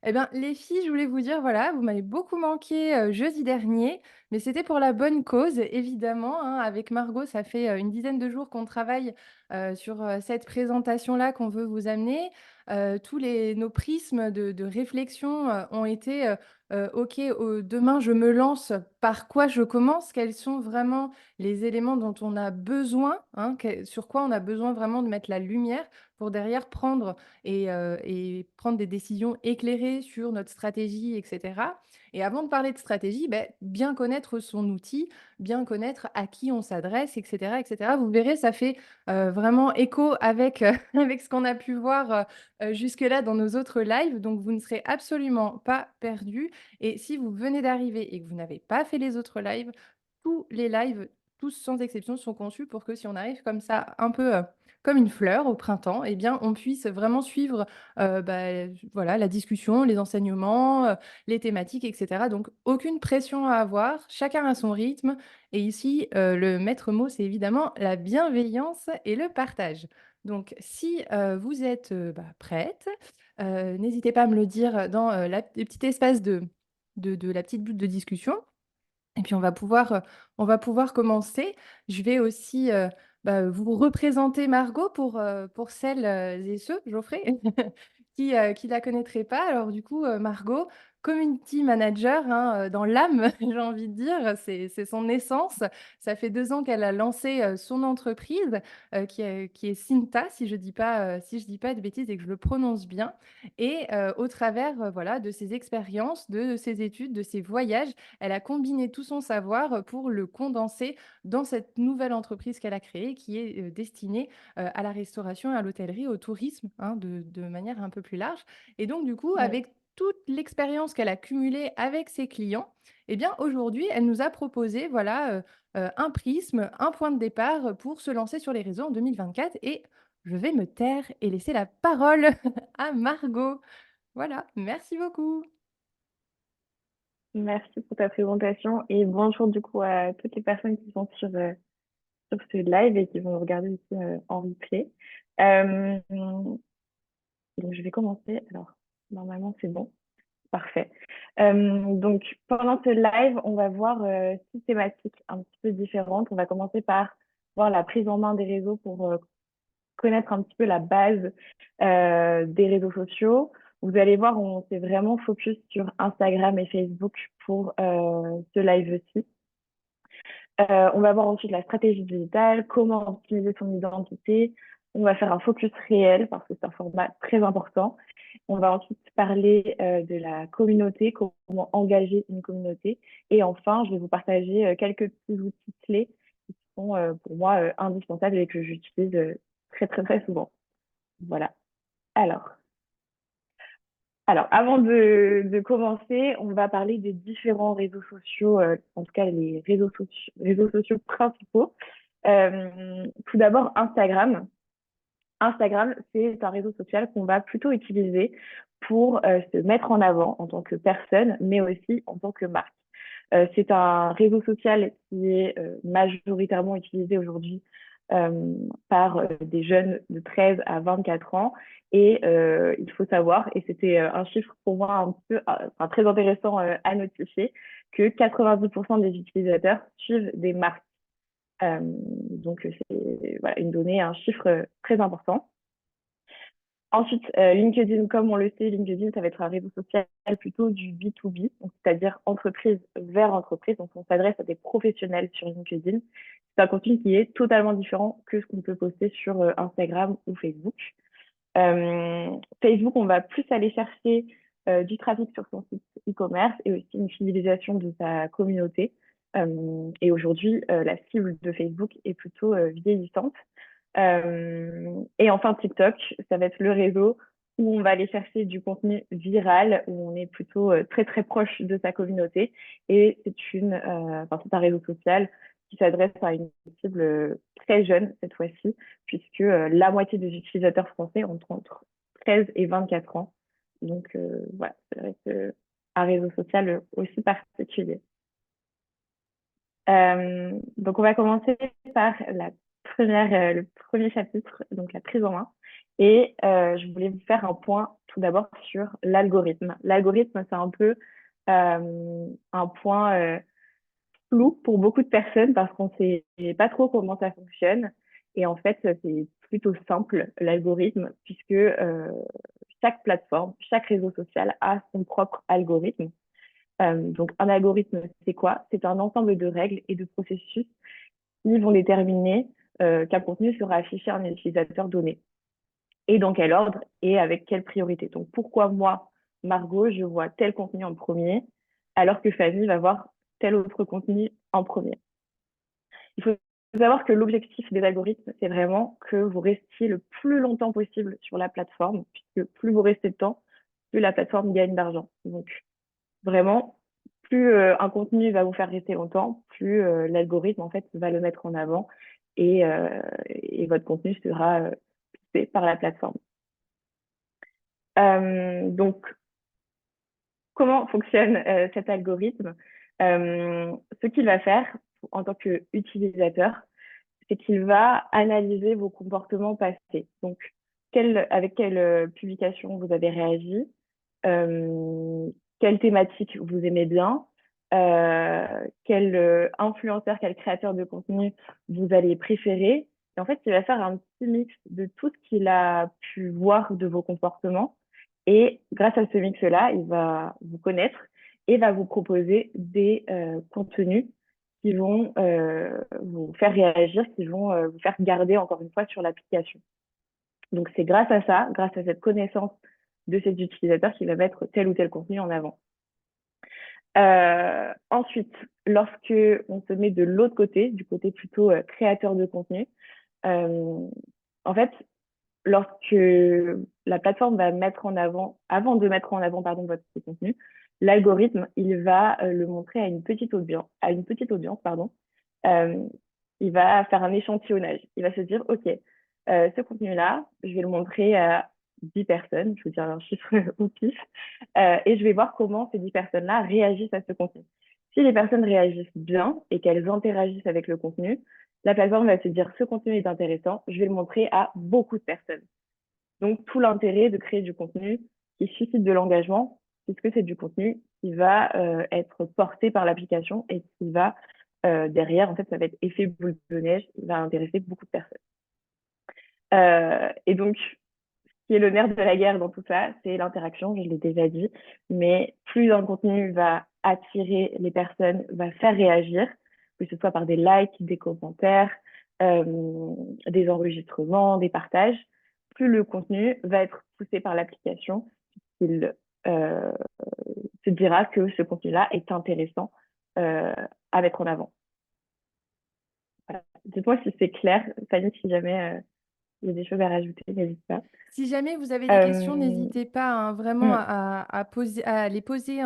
Eh bien, les filles, je voulais vous dire, voilà, vous m'avez beaucoup manqué jeudi dernier, mais c'était pour la bonne cause, évidemment, hein. Avec Margot, ça fait une dizaine de jours qu'on travaille sur cette présentation-là qu'on veut vous amener. Nos prismes de réflexion ont été OK, demain, je me lance, par quoi je commence, quels sont vraiment les éléments dont on a besoin, hein, sur quoi on a besoin vraiment de mettre la lumière pour derrière prendre et prendre des décisions éclairées sur notre stratégie et cetera. Et avant de parler de stratégie, beh, bien connaître son outil, bien connaître à qui on s'adresse et cetera et cetera. Vous verrez, ça fait, vraiment écho avec, avec ce qu'on a pu voir, jusque-là dans nos autres lives, donc vous ne serez absolument pas perdus. Et si vous venez d'arriver et que vous n'avez pas fait les autres lives, tous les lives, tous sans exception, sont conçus pour que si on arrive comme ça, un peu, comme une fleur au printemps, eh bien, on puisse vraiment suivre, voilà, la discussion, les enseignements, les thématiques et cetera. Donc aucune pression à avoir, chacun a son rythme et ici, le maître mot, c'est évidemment la bienveillance et le partage. Donc si, vous êtes, prêtes, n'hésitez pas à me le dire dans, le petit espace de la petite bulle de discussion et puis on va pouvoir commencer. Je vais aussi, vous représenter Margot pour celles, et ceux, Geoffrey, qui la connaîtraient pas. Alors du coup, Margot, community manager, hein, dans l'âme, j'ai envie de dire, c'est son essence. Ça fait 2 ans qu'elle a lancé, son entreprise, qui est Cinta, si je dis pas de bêtises et que je le prononce bien et au travers, voilà, de ses expériences, de ses études, de ses voyages, elle a combiné tout son savoir, pour le condenser dans cette nouvelle entreprise qu'elle a créée qui est, destinée, à la restauration et à l'hôtellerie, au tourisme, hein, de manière un peu plus large et donc du coup, Ouais. avec toute l'expérience qu'elle a cumulée avec ses clients et bien, aujourd'hui, elle nous a proposé, voilà, un prisme, un point de départ, pour se lancer sur les réseaux en 2024 et je vais me taire et laisser la parole à Margot. Voilà, merci beaucoup. Merci pour ta présentation et bonjour du coup à toutes les personnes qui sont sur ce live et qui vont nous regarder ici en replay. Donc je vais commencer. Alors, normalement c'est bon. Parfait. Donc pendant ce live, on va voir 6 thématiques un petit peu différentes. On va commencer par voir la prise en main des réseaux pour connaître un petit peu la base des réseaux sociaux. Vous allez voir, on s'est vraiment focus sur Instagram et Facebook pour ce live-ci. On va voir ensuite la stratégie digitale, comment optimiser son identité. On va faire un focus réel parce que c'est un format très important. On va ensuite parler de la communauté, comment engager une communauté. Et enfin, je vais vous partager quelques petits outils clés qui sont pour moi indispensables et que j'utilise très, très, très souvent. Voilà. Alors, avant de commencer, on va parler des différents réseaux sociaux, en tout cas les réseaux sociaux principaux. Tout d'abord, Instagram. Instagram, c'est un réseau social qu'on va plutôt utiliser pour se mettre en avant en tant que personne, mais aussi en tant que marque. C'est un réseau social qui est majoritairement utilisé aujourd'hui par des jeunes de 13 à 24 ans. Et il faut savoir, et c'était un chiffre pour moi un peu, enfin, très intéressant à notifier, que 90% des utilisateurs suivent des marques. Donc, c'est voilà, une donnée, un chiffre très important. Ensuite, LinkedIn, comme on le sait, LinkedIn, ça va être un réseau social plutôt du B2B, donc c'est-à-dire entreprise vers entreprise. Donc, on s'adresse à des professionnels sur LinkedIn. C'est un contenu qui est totalement différent que ce qu'on peut poster sur Instagram ou Facebook. Euh, Facebook, on va plus aller chercher du trafic sur son site e-commerce et aussi une fidélisation de sa communauté. Et aujourd'hui, la cible de Facebook est plutôt vieillissante. Et enfin, TikTok, ça va être le réseau où on va aller chercher du contenu viral, où on est plutôt très très proche de sa communauté. Et c'est un réseau social qui s'adresse à une cible très jeune cette fois-ci, puisque la moitié des utilisateurs français ont entre 13 et 24 ans. Donc voilà, ça reste un réseau social aussi particulier. Donc, on va commencer par le premier chapitre, donc la prise en main. Et je voulais vous faire un point tout d'abord sur l'algorithme. L'algorithme, c'est un peu un point flou pour beaucoup de personnes parce qu'on sait pas trop comment ça fonctionne. Et en fait, c'est plutôt simple, l'algorithme, puisque chaque plateforme, chaque réseau social a son propre algorithme. Donc, un algorithme, c'est quoi? C'est un ensemble de règles et de processus qui vont déterminer qu'un contenu sera affiché à un utilisateur donné et dans quel ordre et avec quelle priorité. Donc, pourquoi moi, Margot, je vois tel contenu en premier, alors que Fanny va voir tel autre contenu en premier. Il faut savoir que l'objectif des algorithmes, c'est vraiment que vous restiez le plus longtemps possible sur la plateforme, puisque plus vous restez de temps, plus la plateforme gagne d'argent. Donc, vraiment, plus un contenu va vous faire rester longtemps, plus l'algorithme, en fait, va le mettre en avant et votre contenu sera poussé par la plateforme. Donc, comment fonctionne cet algorithme? Ce qu'il va faire en tant qu'utilisateur, c'est qu'il va analyser vos comportements passés. Donc, avec quelle publication vous avez réagi, euh, quelle thématique vous aimez bien, quel influenceur, quel créateur de contenu vous allez préférer. Et en fait, il va faire un petit mix de tout ce qu'il a pu voir de vos comportements. Et grâce à ce mix-là, il va vous connaître et va vous proposer des contenus qui vont vous faire réagir, qui vont vous faire garder encore une fois sur l'application. Donc c'est grâce à ça, grâce à cette connaissance de cet utilisateur qui va mettre tel ou tel contenu en avant. Ensuite, lorsque on se met de l'autre côté, du côté plutôt créateur de contenu, en fait, lorsque la plateforme va mettre en avant, avant de mettre en avant pardon, votre contenu, l'algorithme, il va le montrer à une petite audience, pardon. Euh, il va faire un échantillonnage. Il va se dire, OK, ce contenu-là, je vais le montrer à 10 personnes, je vous dire un chiffre au pif, et je vais voir comment ces 10 personnes-là réagissent à ce contenu. Si les personnes réagissent bien et qu'elles interagissent avec le contenu, la plateforme va se dire, ce contenu est intéressant, je vais le montrer à beaucoup de personnes. Donc, tout l'intérêt de créer du contenu qui suscite de l'engagement, puisque c'est du contenu qui va être porté par l'application et qui va, derrière, en fait, ça va être effet boule de neige, il va intéresser beaucoup de personnes. Et donc, ce qui est le nerf de la guerre dans tout ça, c'est l'interaction, je l'ai déjà dit, mais plus un contenu va attirer les personnes, va faire réagir, que ce soit par des likes, des commentaires, des enregistrements, des partages, plus le contenu va être poussé par l'application, il euh, se dira que ce contenu-là est intéressant à mettre en avant. Voilà. Dites-moi si c'est clair, Fanny, si jamais il y a des choses à rajouter, n'hésite pas. Si jamais vous avez des questions, Euh, n'hésitez pas hein, vraiment hmm, à les poser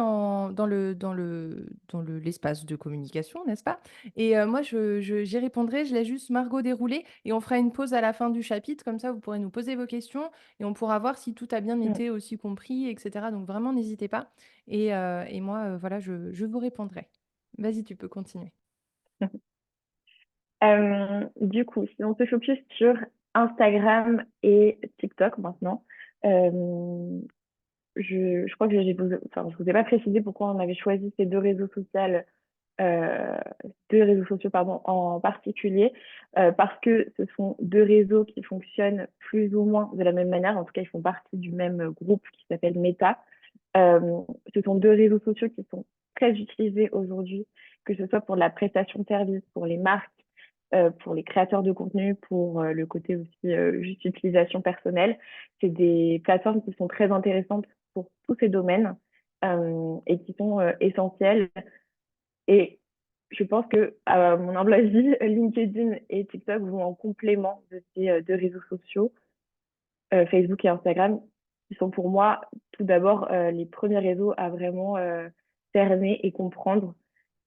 l'espace de communication, n'est-ce pas? Et moi, j'y répondrai. Je laisse juste Margot dérouler et on fera une pause à la fin du chapitre. Comme ça, vous pourrez nous poser vos questions et on pourra voir si tout a bien hmm. été aussi compris, etc. Donc vraiment, n'hésitez pas. Et moi, voilà, je vous répondrai. Vas-y, tu peux continuer. Du coup, si on se focus sur Instagram et TikTok maintenant, euh, je crois que enfin, je vous ai pas précisé pourquoi on avait choisi ces euh, deux réseaux sociaux pardon, en particulier, parce que ce sont deux réseaux qui fonctionnent plus ou moins de la même manière. En tout cas, ils font partie du même groupe qui s'appelle Meta. Ce sont deux réseaux sociaux qui sont très utilisés aujourd'hui, que ce soit pour la prestation de services, pour les marques, pour les créateurs de contenu, pour le côté aussi juste utilisation personnelle. C'est des plateformes qui sont très intéressantes pour tous ces domaines et qui sont essentielles. Et je pense que, à mon humble avis, LinkedIn et TikTok vont en complément de ces deux réseaux sociaux, Facebook et Instagram, qui sont pour moi tout d'abord les premiers réseaux à vraiment cerner et comprendre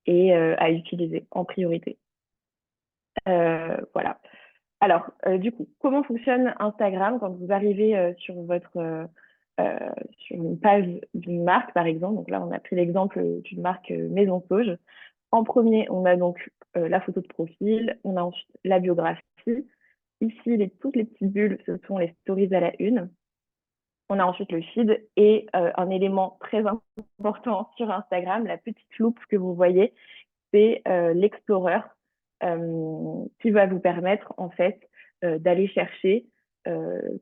et à utiliser en priorité. Voilà. Alors, du coup, comment fonctionne Instagram quand vous arrivez sur une page d'une marque, par exemple? Donc là, on a pris l'exemple d'une marque Maison Sauge. En premier, on a donc la photo de profil, on a ensuite la biographie, ici, toutes les petites bulles, ce sont les stories à la une. On a ensuite le feed et un élément très important sur Instagram, la petite loupe que vous voyez, c'est l'Explorer qui va vous permettre en fait d'aller chercher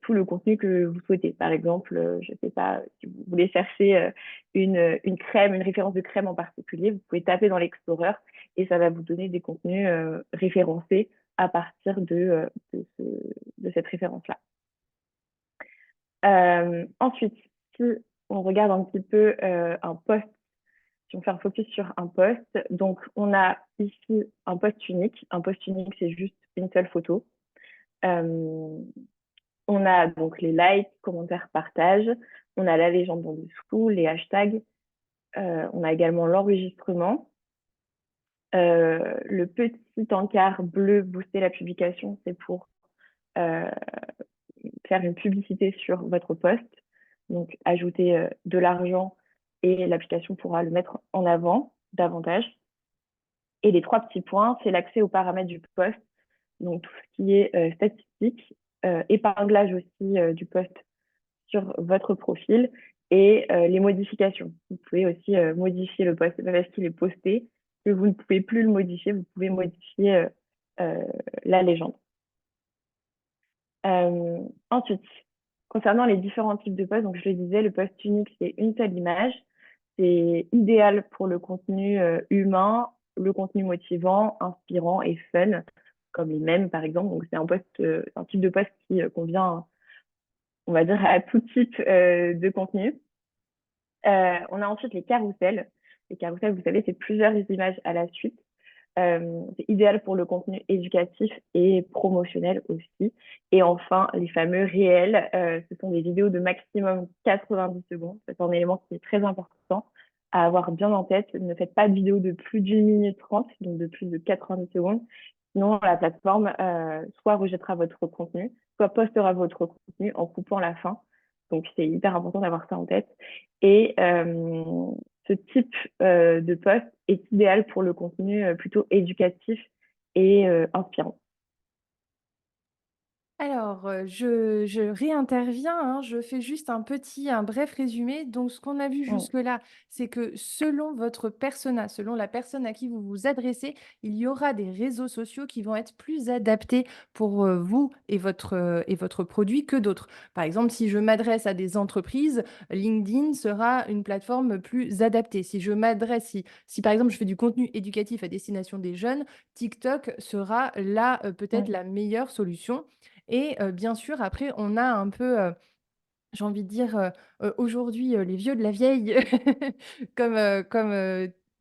tout le contenu que vous souhaitez. Par exemple, je ne sais pas, si vous voulez chercher une crème, une référence de crème en particulier, vous pouvez taper dans l'Explorer et ça va vous donner des contenus référencés à partir de cette référence-là. Ensuite, si on regarde un petit peu un post, si on fait un focus sur un post, donc on a ici un post unique. Un post unique, c'est juste une seule photo. Euh, on a donc les likes, commentaires, partages. On a la légende en dessous, les hashtags. On a également l'enregistrement. Le petit encart bleu, booster la publication, c'est pour euh, faire une publicité sur votre post, donc ajouter de l'argent et l'application pourra le mettre en avant davantage. Et les trois petits points, c'est l'accès aux paramètres du post, donc tout ce qui est statistique, épinglage aussi du post sur votre profil et les modifications. Vous pouvez aussi modifier le post. C'est pas parce qu'il est posté que vous ne pouvez plus le modifier, vous pouvez modifier la légende. Ensuite, concernant les différents types de posts, donc je le disais, le post unique, c'est une seule image. C'est idéal pour le contenu humain, le contenu motivant, inspirant et fun, comme les mèmes par exemple. Donc c'est un type de post qui convient, on va dire, à tout type de contenu. On a ensuite les carousels. Les carousels, vous savez, c'est plusieurs images à la suite. C'est idéal pour le contenu éducatif et promotionnel aussi. Et enfin, les fameux réels, ce sont des vidéos de maximum 90 secondes. C'est un élément qui est très important à avoir bien en tête. Ne faites pas de vidéos de plus d'une minute 30, donc de plus de 90 secondes. Sinon, la plateforme soit rejettera votre contenu, soit postera votre contenu en coupant la fin. Donc, c'est hyper important d'avoir ça en tête. Et ce type de post est idéal pour le contenu plutôt éducatif et inspirant. Alors, je réinterviens, hein, je fais juste un bref résumé. Donc, ce qu'on a vu Mm, jusque-là, c'est que selon votre persona, selon la personne à qui vous vous adressez, il y aura des réseaux sociaux qui vont être plus adaptés pour vous et votre produit que d'autres. Par exemple, si je m'adresse à des entreprises, LinkedIn sera une plateforme plus adaptée. Si par exemple je fais du contenu éducatif à destination des jeunes, TikTok sera là peut-être mm, la meilleure solution. Et bien sûr, après, on a un peu, j'ai envie de dire, aujourd'hui, les vieux de la vieille comme,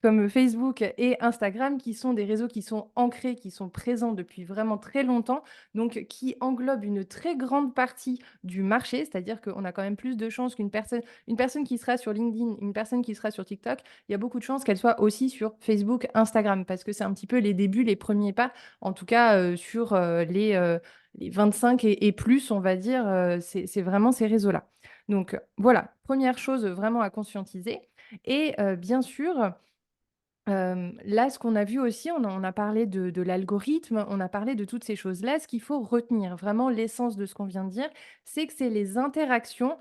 comme Facebook et Instagram qui sont des réseaux qui sont ancrés, qui sont présents depuis vraiment très longtemps, donc qui englobent une très grande partie du marché. C'est-à-dire qu'on a quand même plus de chances une personne qui sera sur LinkedIn, une personne qui sera sur TikTok, il y a beaucoup de chances qu'elle soit aussi sur Facebook, Instagram, parce que c'est un petit peu les débuts, les premiers pas, en tout cas, sur, les 25 et plus, on va dire, c'est vraiment ces réseaux-là. Donc voilà, première chose vraiment à conscientiser. Et bien sûr, là, ce qu'on a vu aussi, on a parlé de l'algorithme, on a parlé de toutes ces choses-là. Ce qu'il faut retenir, vraiment l'essence de ce qu'on vient de dire, c'est que c'est les interactions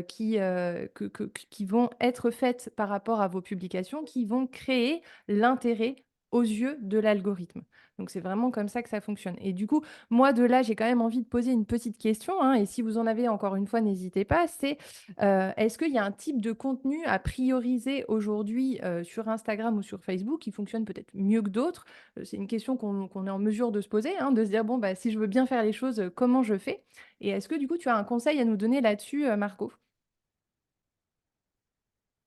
qui vont être faites par rapport à vos publications qui vont créer l'intérêt aux yeux de l'algorithme. Donc c'est vraiment comme ça que ça fonctionne. Et du coup, moi de là, j'ai quand même envie de poser une petite question, hein, et si vous en avez encore une fois, n'hésitez pas, c'est est-ce qu'il y a un type de contenu à prioriser aujourd'hui, sur Instagram ou sur Facebook qui fonctionne peut-être mieux que d'autres? C'est une question qu'on est en mesure de se poser, hein, de se dire: «Bon, bah, si je veux bien faire les choses, comment je fais?» Et est-ce que du coup, tu as un conseil à nous donner là-dessus, Marco?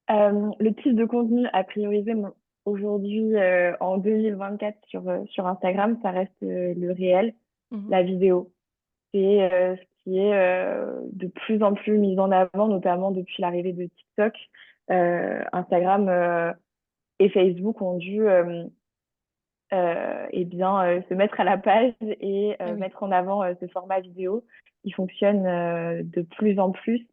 Le type de contenu à prioriser aujourd'hui en 2024 sur Instagram, ça reste le réel, Mmh. la vidéo. C'est ce qui est de plus en plus mis en avant, notamment depuis l'arrivée de TikTok. Instagram et Facebook ont dû eh bien, se mettre à la page et Ah oui. mettre en avant ce format vidéo qui fonctionne de plus en plus.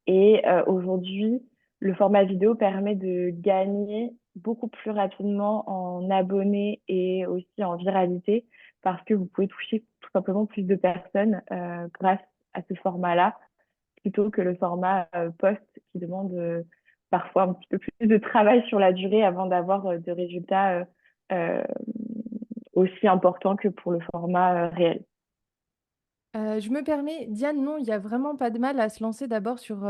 Et aujourd'hui, le format vidéo permet de gagner beaucoup plus rapidement en abonnés et aussi en viralité parce que vous pouvez toucher tout simplement plus de personnes grâce à ce format-là, plutôt que le format post qui demande parfois un petit peu plus de travail sur la durée avant d'avoir de résultats euh, aussi importants que pour le format réel. Je me permets, Diane, non, il y a vraiment pas de mal à se lancer d'abord sur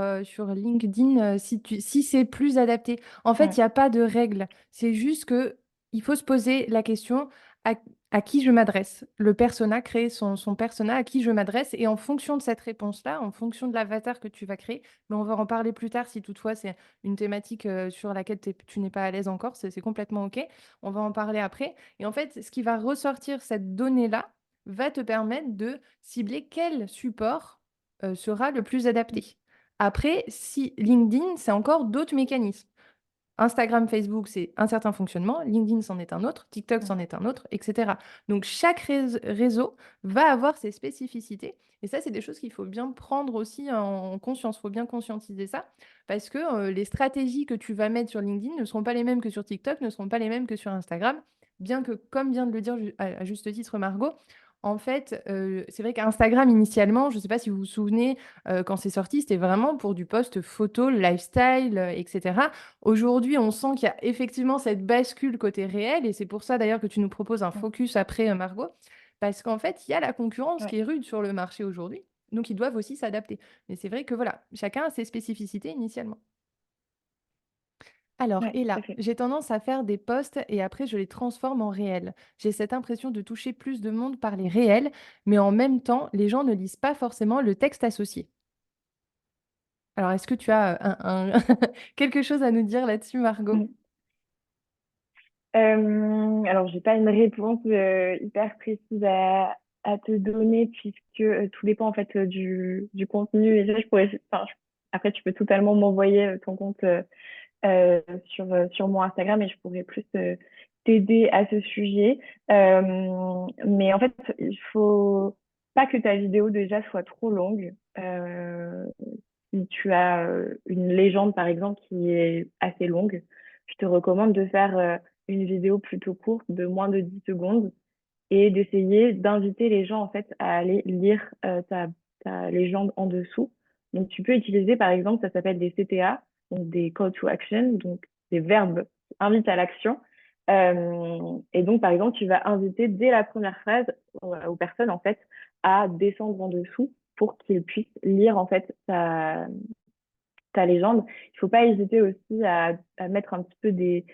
LinkedIn, si c'est plus adapté. En fait, il Mm, y a pas de règle. C'est juste que il faut se poser la question à à qui je m'adresse? Le persona, créer son persona, à qui je m'adresse et en fonction de cette réponse-là, en fonction de l'avatar que tu vas créer, mais on va en parler plus tard si toutefois c'est une thématique, sur laquelle tu n'es pas à l'aise encore, c'est complètement OK. On va en parler après et en fait, ce qui va ressortir cette donnée-là, va te permettre de cibler quel support, sera le plus mm, adapté. Après, si LinkedIn, c'est encore d'autres mécanismes. Instagram, Facebook, c'est un certain fonctionnement, LinkedIn, c'en est un autre, TikTok, mm. c'en est un autre, et cetera. Donc chaque réseau va avoir ses spécificités et ça, c'est des choses qu'il faut bien prendre aussi en conscience. Il faut bien conscientiser ça parce que, les stratégies que tu vas mettre sur LinkedIn ne seront pas les mêmes que sur TikTok, ne seront pas les mêmes que sur Instagram. Bien que, comme vient de le dire à juste titre Margot, en fait, c'est vrai qu'Instagram initialement, je ne sais pas si vous vous souvenez, quand c'est sorti, c'était vraiment pour du post photo, lifestyle, et cetera. Aujourd'hui, on sent qu'il y a effectivement cette bascule côté réel et c'est pour ça d'ailleurs que tu nous proposes un Mm. focus après, Margot, parce qu'en fait, il y a la concurrence Ouais, qui est rude sur le marché aujourd'hui, donc ils doivent aussi s'adapter. Mais c'est vrai que voilà, chacun a ses spécificités initialement. Alors, ouais, et tout à là, fait. j'ai tendance à faire des posts et après je les transforme en réels. J'ai cette impression de toucher plus de monde par les réels, mais en même temps, les gens ne lisent pas forcément le texte associé. Alors, est-ce que tu as quelque chose à nous dire là-dessus, Margot? Mm. Alors, j'ai pas une réponse hyper précise à te donner puisque tout dépend en fait du contenu. Et ça, enfin, après, tu peux totalement m'envoyer ton compte sur mon Instagram et je pourrais plus t'aider à ce sujet. Mais en fait, il faut pas que ta vidéo déjà soit trop longue. Si tu as une légende, par exemple, qui est assez longue, je te recommande de faire une vidéo plutôt courte de moins de 10 secondes et d'essayer d'inviter les gens en fait à aller lire ta légende en dessous. Donc tu peux utiliser par exemple, ça s'appelle des CTA, donc des call to action, donc des verbes qui invitent à l'action. Et donc par exemple, tu vas inviter dès la première phrase aux personnes en fait à descendre en dessous pour qu'ils puissent lire en fait ta légende. Il faut pas hésiter aussi à mettre un petit peu des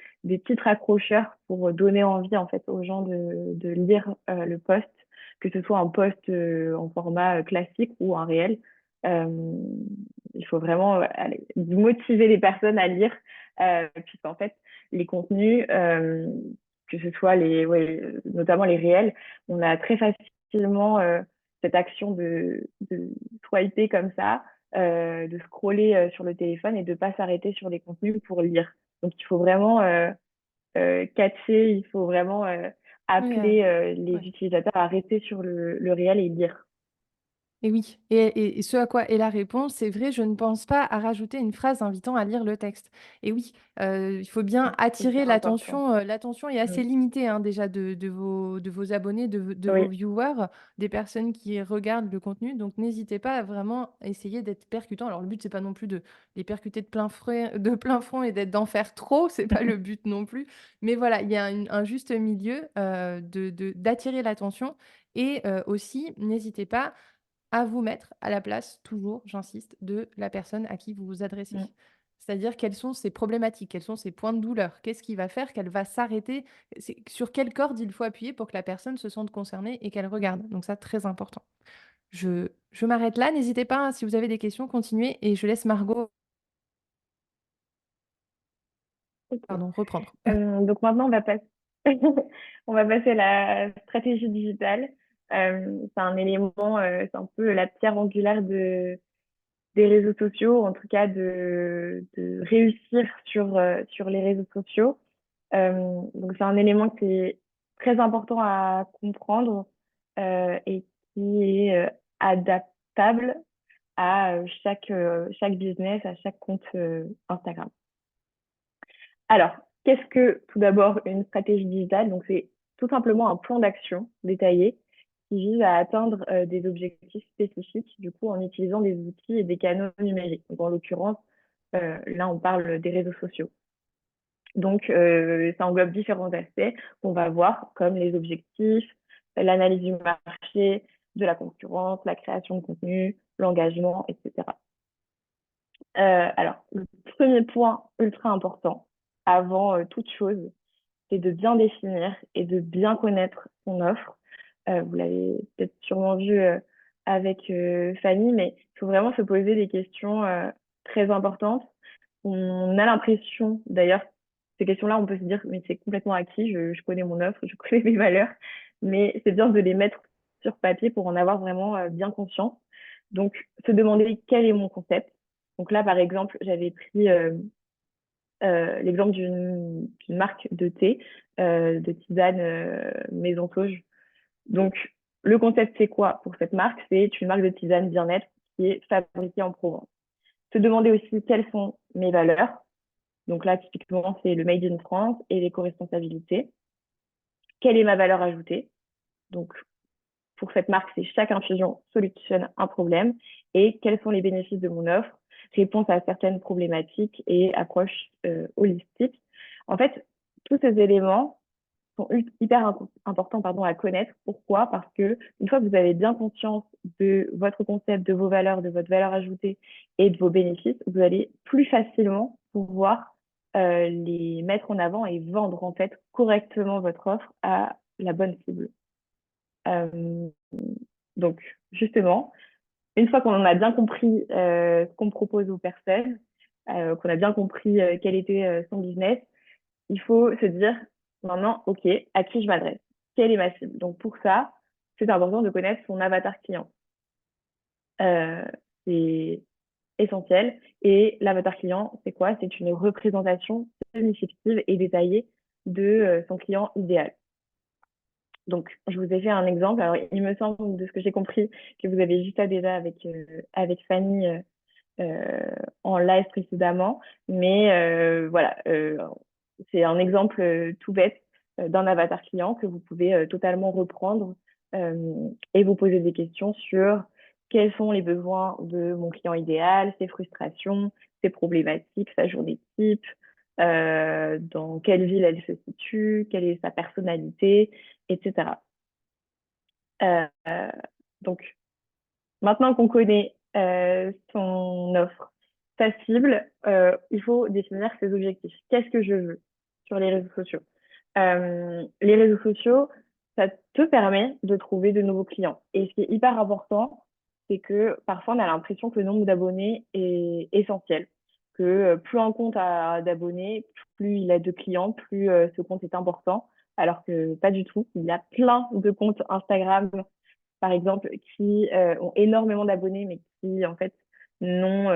titres accrocheurs pour donner envie en fait aux gens de lire le post, que ce soit un post en format classique ou un réel. Euh, il faut vraiment motiver les personnes à lire, puisqu'en fait, les contenus, que ce soit ouais, notamment les réels, on a très facilement cette action de swiper comme ça de scroller sur le téléphone et de pas s'arrêter sur les contenus pour lire. Donc il faut vraiment catcher, il faut vraiment Oui, appeler les ouais. utilisateurs à rester sur le réel et lire. Et oui, et ce à quoi est la réponse, c'est vrai, je ne pense pas à rajouter une phrase invitant à lire le texte. Et oui, il faut bien C'est attirer hyper important. l'attention. L'attention est assez Mm. limitée hein, déjà de vos abonnés, de vos Oui. viewers, des personnes qui regardent le contenu. Donc n'hésitez pas à vraiment essayer d'être percutant. Alors le but, c'est pas non plus de les percuter de plein front et d'en faire trop, c'est pas le but non plus. Mais voilà, il y a un juste milieu d'attirer l'attention. Et aussi, n'hésitez pas à vous mettre à la place, toujours, j'insiste, de la personne à qui vous vous adressez. Mm. C'est-à-dire quelles sont ses problématiques, quels sont ses points de douleur, qu'est-ce qui va faire qu'elle va s'arrêter, sur quelle corde il faut appuyer pour que la personne se sente concernée et qu'elle regarde. Donc ça, très important. Je m'arrête là, n'hésitez pas, hein, si vous avez des questions, continuez et je laisse Margot, Ok. pardon, reprendre. Donc maintenant, on va passer à la stratégie digitale. C'est un élément, c'est un peu la pierre angulaire des réseaux sociaux, en tout cas de réussir sur les réseaux sociaux. Donc c'est un élément qui est très important à comprendre et qui est adaptable à chaque business, à chaque compte Instagram. Alors, qu'est-ce que tout d'abord une stratégie digitale? Donc c'est tout simplement un plan d'action détaillé qui vise à atteindre des objectifs spécifiques, du coup, en utilisant des outils et des canaux numériques. Donc, en l'occurrence, là, on parle des réseaux sociaux. Donc, ça englobe différents aspects qu'on va voir, comme les objectifs, l'analyse du marché, de la concurrence, la création de contenu, l'engagement, etc. Alors, le premier point ultra important, avant toute chose, c'est de bien définir et de bien connaître son offre. Vous l'avez peut-être sûrement vu avec Fanny, mais il faut vraiment se poser des questions très importantes. On a l'impression, d'ailleurs, ces questions-là, on peut se dire, mais c'est complètement acquis, je connais mon offre, je connais mes valeurs, mais c'est bien de les mettre sur papier pour en avoir vraiment bien conscience. Donc, se demander quel est mon concept. Donc là, par exemple, j'avais pris l'exemple d'une marque de thé, de tisane Maison Sauge. Donc, le concept, c'est quoi pour cette marque? C'est une marque de tisane bien-être qui est fabriquée en Provence. Se demander aussi quelles sont mes valeurs. Donc là, typiquement, c'est le Made in France et l'éco-responsabilité. Quelle est ma valeur ajoutée? Donc, pour cette marque, c'est chaque infusion solutionne un problème et quels sont les bénéfices de mon offre, réponse à certaines problématiques et approche holistique. En fait, tous ces éléments sont hyper importants à connaître. Pourquoi? Parce que une fois que vous avez bien conscience de votre concept, de vos valeurs, de votre valeur ajoutée et de vos bénéfices, vous allez plus facilement pouvoir les mettre en avant et vendre en fait correctement votre offre à la bonne cible. Euh, donc, justement, une fois qu'on en a bien compris ce qu'on propose aux personnes, qu'on a bien compris quel était son business, il faut se dire maintenant, OK, à qui je m'adresse? Quelle est ma cible? Donc, pour ça, c'est important de connaître son avatar client. C'est essentiel. Et l'avatar client, c'est quoi? C'est une représentation significative et détaillée de son client idéal. Donc, je vous ai fait un exemple. Alors, il me semble, de ce que j'ai compris, que vous avez vu ça déjà avec Fanny en live précédemment. Mais voilà, c'est un exemple tout bête d'un avatar client que vous pouvez totalement reprendre et vous poser des questions sur quels sont les besoins de mon client idéal, ses frustrations, ses problématiques, sa journée type, dans quelle ville elle se situe, quelle est sa personnalité, etc. Euh, donc, maintenant qu'on connaît son offre, sa cible, il faut définir ses objectifs. Qu'est-ce que je veux sur les réseaux sociaux? Les réseaux sociaux, ça te permet de trouver de nouveaux clients. Et ce qui est hyper important, c'est que parfois on a l'impression que le nombre d'abonnés est essentiel. Que plus un compte a d'abonnés, plus il a de clients, plus ce compte est important. Alors que pas du tout. Il y a plein de comptes Instagram par exemple, qui ont énormément d'abonnés, mais qui, en fait, n'ont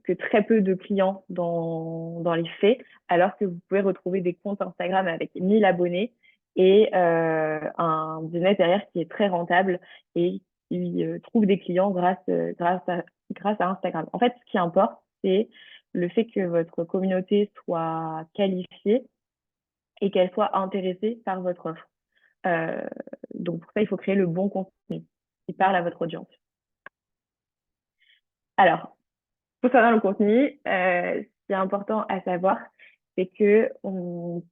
que très peu de clients dans les faits, alors que vous pouvez retrouver des comptes Instagram avec 1000 abonnés et un business derrière qui est très rentable et qui trouve des clients grâce à Instagram. En fait, ce qui importe, c'est le fait que votre communauté soit qualifiée et qu'elle soit intéressée par votre offre. Euh, donc pour ça, il faut créer le bon contenu qui parle à votre audience. Alors, concernant le contenu, ce qui est important à savoir, c'est que on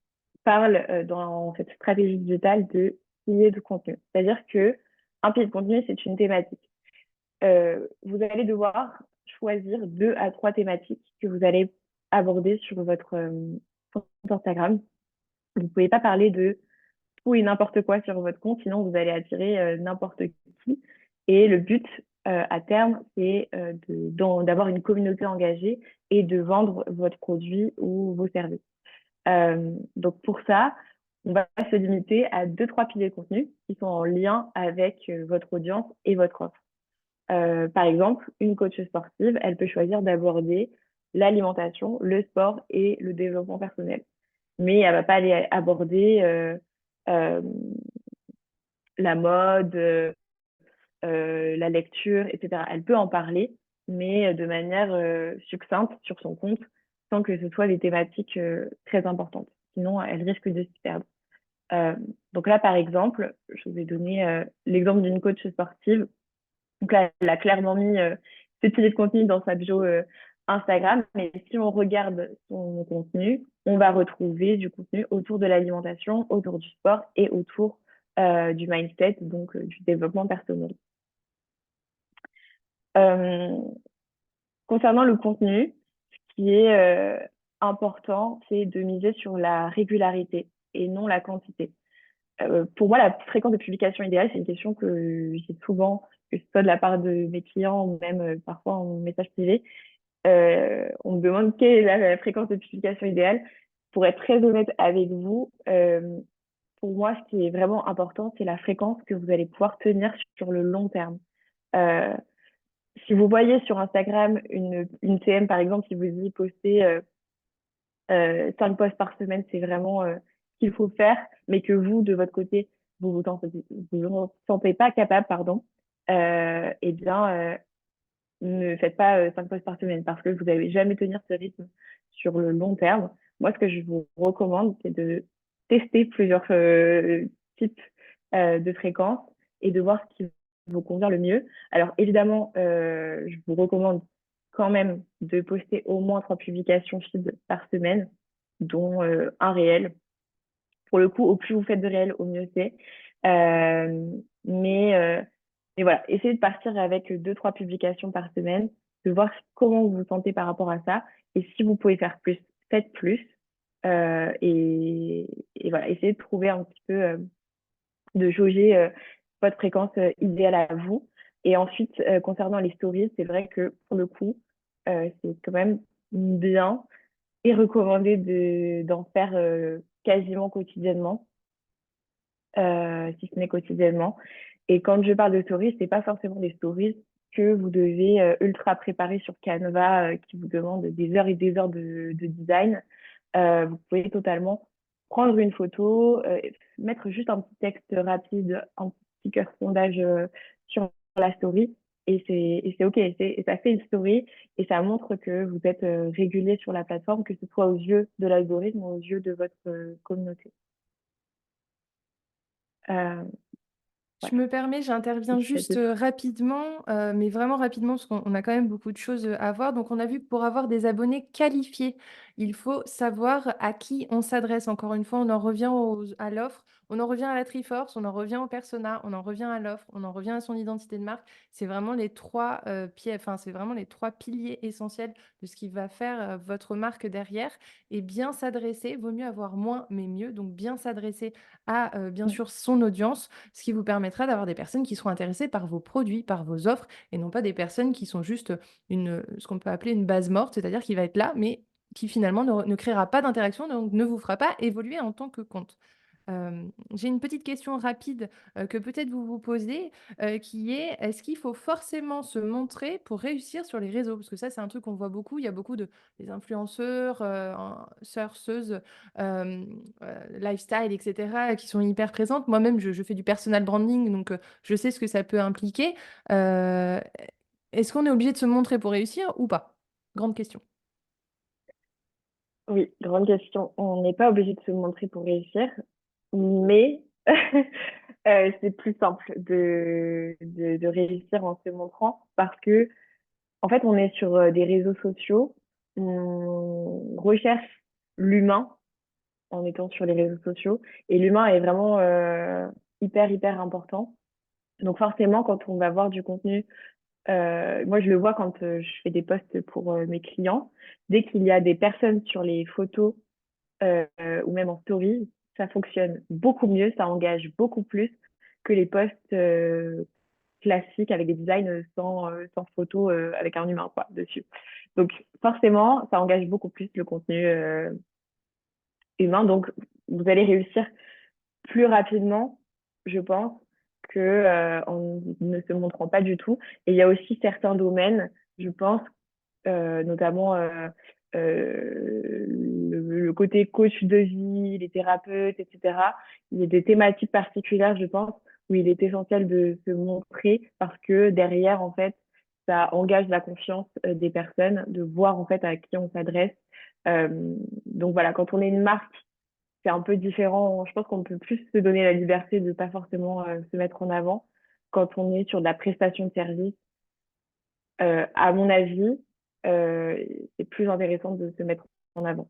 parle dans cette stratégie digitale de pilier de contenu. C'est-à-dire que un pilier de contenu, c'est une thématique. Vous allez devoir choisir 2 à 3 thématiques que vous allez aborder sur votre compte Instagram. Vous ne pouvez pas parler de tout et n'importe quoi sur votre compte, sinon vous allez attirer n'importe qui. Et le but à terme, c'est d'avoir une communauté engagée et de vendre votre produit ou vos services. Donc pour ça, on va se limiter à 2, 3 piliers de contenu qui sont en lien avec votre audience et votre offre. Par exemple, une coach sportive, elle peut choisir d'aborder l'alimentation, le sport et le développement personnel. Mais elle va pas aller aborder euh, la mode, la lecture, etc. Elle peut en parler, mais de manière succincte sur son compte, sans que ce soit des thématiques très importantes. Sinon, elle risque de s'y perdre. Euh, donc là, par exemple, je vous ai donné l'exemple d'une coach sportive. Donc là, elle a clairement mis ce pilier de contenu dans sa bio Instagram. Mais si on regarde son contenu, on va retrouver du contenu autour de l'alimentation, autour du sport et autour du mindset, donc du développement personnel. Euh, Concernant le contenu, ce qui est important, c'est de miser sur la régularité et non la quantité. Pour moi, la fréquence de publication idéale, c'est une question que j'ai souvent, que ce soit de la part de mes clients ou même parfois en message privé. On me demande quelle est la fréquence de publication idéale. Pour être très honnête avec vous, pour moi, ce qui est vraiment important, c'est la fréquence que vous allez pouvoir tenir sur le long terme. Euh, Si vous voyez sur Instagram une TM, par exemple, qui vous dit poster 5 posts par semaine, c'est vraiment ce qu'il faut faire, mais que vous, de votre côté, vous vous en sentez pas capable, pardon, eh bien, ne faites pas 5 posts par semaine parce que vous n'allez jamais tenir ce rythme sur le long terme. Moi, ce que je vous recommande, c'est de tester plusieurs types de fréquences et de voir ce qui vous convient le mieux. Alors, évidemment, je vous recommande quand même de poster au moins 3 publications feed par semaine, dont un réel. Pour le coup, au plus vous faites de réels, au mieux c'est. Euh, mais, euh, mais voilà, essayez de partir avec 2, 3 publications par semaine, de voir comment vous vous sentez par rapport à ça. Et si vous pouvez faire plus, faites plus. Et voilà, essayez de trouver un petit peu, de jauger votre fréquence idéale à vous. Et ensuite, concernant les stories, c'est vrai que pour le coup, c'est quand même bien et recommandé d'en faire quasiment quotidiennement, si ce n'est quotidiennement. Et quand je parle de stories, c'est pas forcément des stories que vous devez ultra préparer sur Canva, qui vous demande des heures et des heures de design. Vous pouvez totalement prendre une photo, mettre juste un petit texte rapide, un petit cœur sondage sur la story. Et c'est OK. Et ça fait une story et ça montre que vous êtes régulier sur la plateforme, que ce soit aux yeux de l'algorithme ou aux yeux de votre communauté. Euh, Je voilà. me permets, j'interviens juste rapidement, mais vraiment rapidement, parce qu'on a quand même beaucoup de choses à voir. Donc, on a vu que pour avoir des abonnés qualifiés, il faut savoir à qui on s'adresse. Encore une fois, on en revient à l'offre, on en revient à la Triforce, on en revient au persona, on en revient à l'offre, on en revient à son identité de marque. C'est vraiment les trois pieds, enfin, c'est vraiment les trois piliers essentiels de ce qui va faire votre marque derrière. Et bien s'adresser, vaut mieux avoir moins, mais mieux. Donc, bien s'adresser à, bien Mm. sûr, son audience, ce qui vous permettra d'avoir des personnes qui seront intéressées par vos produits, par vos offres, et non pas des personnes qui sont juste ce qu'on peut appeler une base morte, c'est-à-dire qui va être là, mais qui finalement ne créera pas d'interaction, donc ne vous fera pas évoluer en tant que compte. J'ai une petite question rapide que peut-être vous vous posez, qui est est-ce qu'il faut forcément se montrer pour réussir sur les réseaux? Parce que ça, c'est un truc qu'on voit beaucoup. Il y a beaucoup de des influenceurs, surfeuses, lifestyle, et cetera, qui sont hyper présentes. Moi-même, je fais du personal branding, donc je sais ce que ça peut impliquer. Heu, Est-ce qu'on est obligé de se montrer pour réussir ou pas? Grande question. Oui, grande question. On n'est pas obligé de se montrer pour réussir, mais c'est plus simple de réussir en se montrant parce que, en fait, on est sur des réseaux sociaux, on recherche l'humain en étant sur les réseaux sociaux et l'humain est vraiment hyper, hyper important. Donc forcément, quand on va voir du contenu, moi je le vois quand je fais des posts pour mes clients, dès qu'il y a des personnes sur les photos ou même en story, ça fonctionne beaucoup mieux, ça engage beaucoup plus que les posts classiques avec des designs sans photo avec un humain quoi, dessus. Donc forcément, ça engage beaucoup plus le contenu humain. Donc vous allez réussir plus rapidement, je pense, que en ne se montrant pas du tout. Et il y a aussi certains domaines, je pense, notamment le côté coach de vie, les thérapeutes, etc. Il y a des thématiques particulières, je pense, où il est essentiel de se montrer parce que derrière, en fait, ça engage la confiance des personnes, de voir en fait à qui on s'adresse. Donc voilà, quand on est une marque c'est un peu différent. Je pense qu'on peut plus se donner la liberté de pas forcément se mettre en avant quand on est sur de la prestation de service. À mon avis, euh, c'est plus intéressant de se mettre en avant.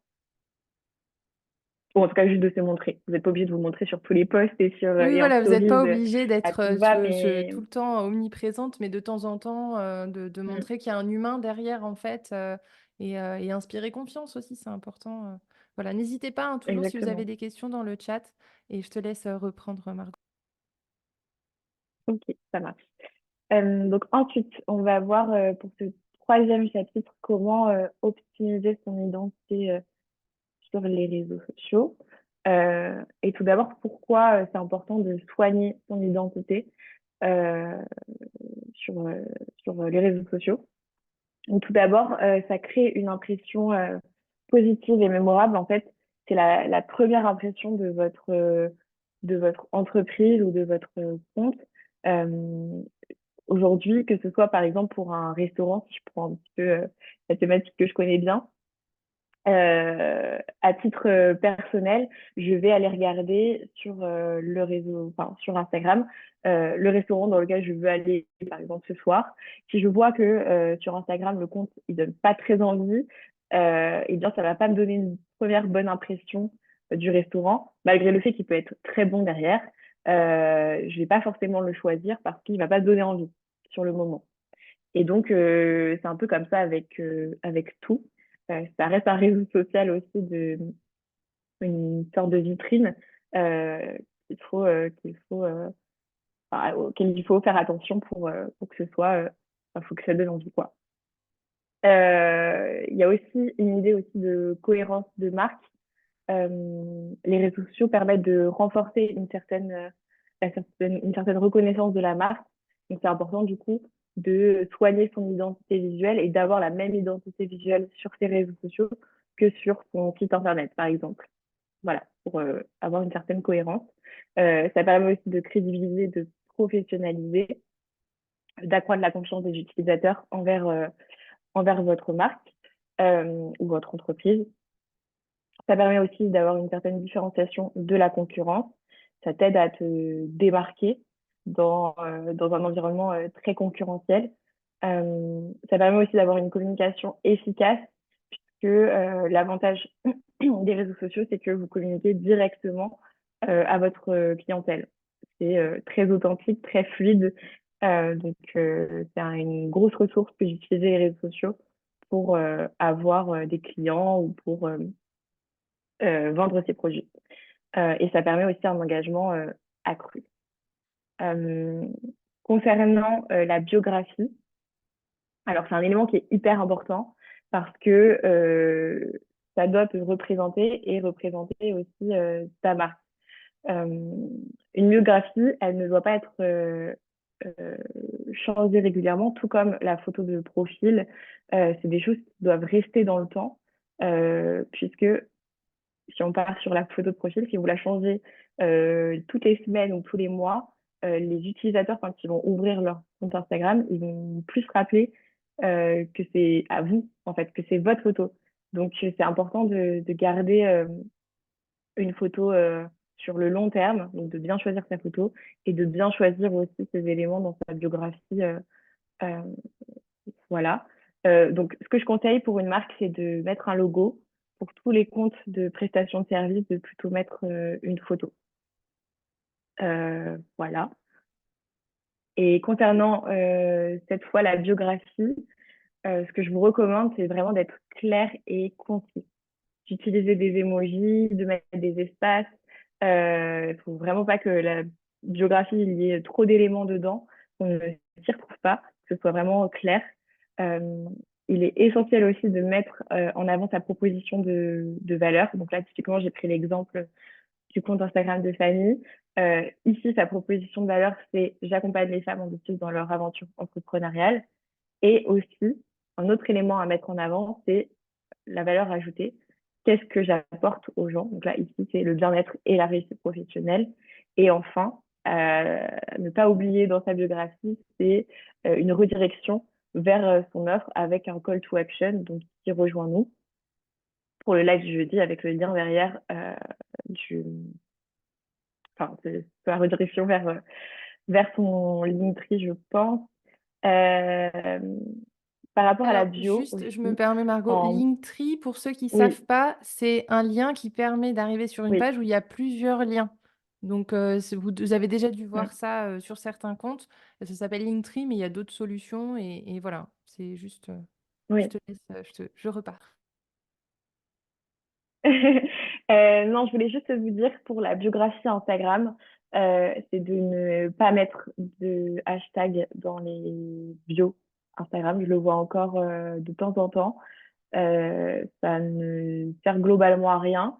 Ou en tout cas, juste de se montrer. Vous n'êtes pas obligé de vous montrer sur tous les posts Oui, et en voilà, vous n'êtes pas stories obligé à d'être tout va, mais tout le temps omniprésente, mais de temps en temps, de mm, montrer qu'il y a un humain derrière, en fait, et inspirer confiance aussi, c'est important. Voilà, n'hésitez pas, hein, toujours si vous avez exactement. des questions dans le chat, et je te laisse reprendre, Margot. Ok, ça marche. Donc ensuite, on va voir pour ce troisième chapitre comment optimiser son identité sur les réseaux sociaux. Et tout d'abord, pourquoi c'est important de soigner son identité euh, sur, sur les réseaux sociaux. Donc, tout d'abord, ça crée une impression positive et mémorable. En fait, c'est la première impression de votre entreprise ou de votre compte. Euh, Aujourd'hui, que ce soit par exemple pour un restaurant, si je prends un petit peu la thématique que je connais bien, à titre personnel, je vais aller regarder sur le réseau, enfin sur Instagram, le restaurant dans lequel je veux aller, par exemple ce soir. Si je vois que sur Instagram le compte il donne pas très envie, eh bien ça va pas me donner une première bonne impression du restaurant, malgré le fait qu'il peut être très bon derrière. Je vais pas forcément le choisir parce qu'il va pas me donner envie sur le moment. Et donc, c'est un peu comme ça avec tout. Ça reste un réseau social aussi une sorte de vitrine euh, auquel il faut faire attention pour que ce soit, enfin, faut que ça donne envie, quoi. Il y a aussi une idée aussi de cohérence de marque. Les réseaux sociaux permettent de renforcer une certaine reconnaissance de la marque. Donc, c'est important, du coup, de soigner son identité visuelle et d'avoir la même identité visuelle sur ses réseaux sociaux que sur son site internet, par exemple. Voilà, pour avoir une certaine cohérence. Ça permet aussi de crédibiliser, de professionnaliser, d'accroître la confiance des utilisateurs envers votre marque ou votre entreprise. Ça permet aussi d'avoir une certaine différenciation de la concurrence. Ça t'aide à te démarquer dans un environnement très concurrentiel. Ça permet aussi d'avoir une communication efficace, puisque l'avantage des réseaux sociaux, c'est que vous communiquez directement à votre clientèle. C'est très authentique, très fluide. C'est une grosse ressource que j'utilisais les réseaux sociaux pour avoir des clients ou pour vendre ses produits. Et ça permet aussi un engagement accru. Euh, Concernant la biographie, alors c'est un élément qui est hyper important parce que ça doit te représenter et représenter aussi ta marque. Euh, une biographie, elle ne doit pas être euh, changée régulièrement, tout comme la photo de profil. C'est des choses qui doivent rester dans le temps, puisque si on part sur la photo de profil, si vous la changez toutes les semaines ou tous les mois, les utilisateurs, quand ils vont ouvrir leur compte Instagram, ils vont plus se rappeler que c'est à vous, en fait, que c'est votre photo. Donc, c'est important de garder une photo sur le long terme, donc de bien choisir sa photo et de bien choisir aussi ses éléments dans sa biographie. Euh, voilà. Donc, ce que je conseille pour une marque, c'est de mettre un logo. Pour tous les comptes de prestation de service, de plutôt mettre une photo. Voilà. Et concernant cette fois la biographie, ce que je vous recommande, c'est vraiment d'être clair et concis. D'utiliser des emojis, de mettre des espaces. Il faut vraiment pas que la biographie, il y ait trop d'éléments dedans, qu'on ne s'y retrouve pas, que ce soit vraiment clair. Euh, il est essentiel aussi de mettre en avant sa proposition de valeur. Donc là, typiquement, j'ai pris l'exemple du compte Instagram de famille. Ici, sa proposition de valeur, c'est j'accompagne les femmes ambitieuses dans leur aventure entrepreneuriale. Et aussi, un autre élément à mettre en avant, c'est la valeur ajoutée. Qu'est-ce que j'apporte aux gens? Donc là, ici, c'est le bien-être et la réussite professionnelle. Et enfin, ne pas oublier dans sa biographie, c'est une redirection vers son offre avec un call to action, donc qui rejoint nous pour le live du jeudi avec le lien derrière du, enfin, de la redirection vers son Linktree, je pense. Euh, Par rapport à la Alors, bio juste, je me aussi, permets, Margot, en... Linktree, pour ceux qui ne oui, savent pas, c'est un lien qui permet d'arriver sur une oui. page où il y a plusieurs liens. Donc, vous avez déjà dû Mm, voir ça sur certains comptes. Ça s'appelle Linktree, mais il y a d'autres solutions. Et voilà, c'est juste, je oui. te laisse, je repars. Non, je voulais juste vous dire pour la biographie Instagram, c'est de ne pas mettre de hashtag dans les bios Instagram. Je le vois encore de temps en temps. Ça ne sert globalement à rien.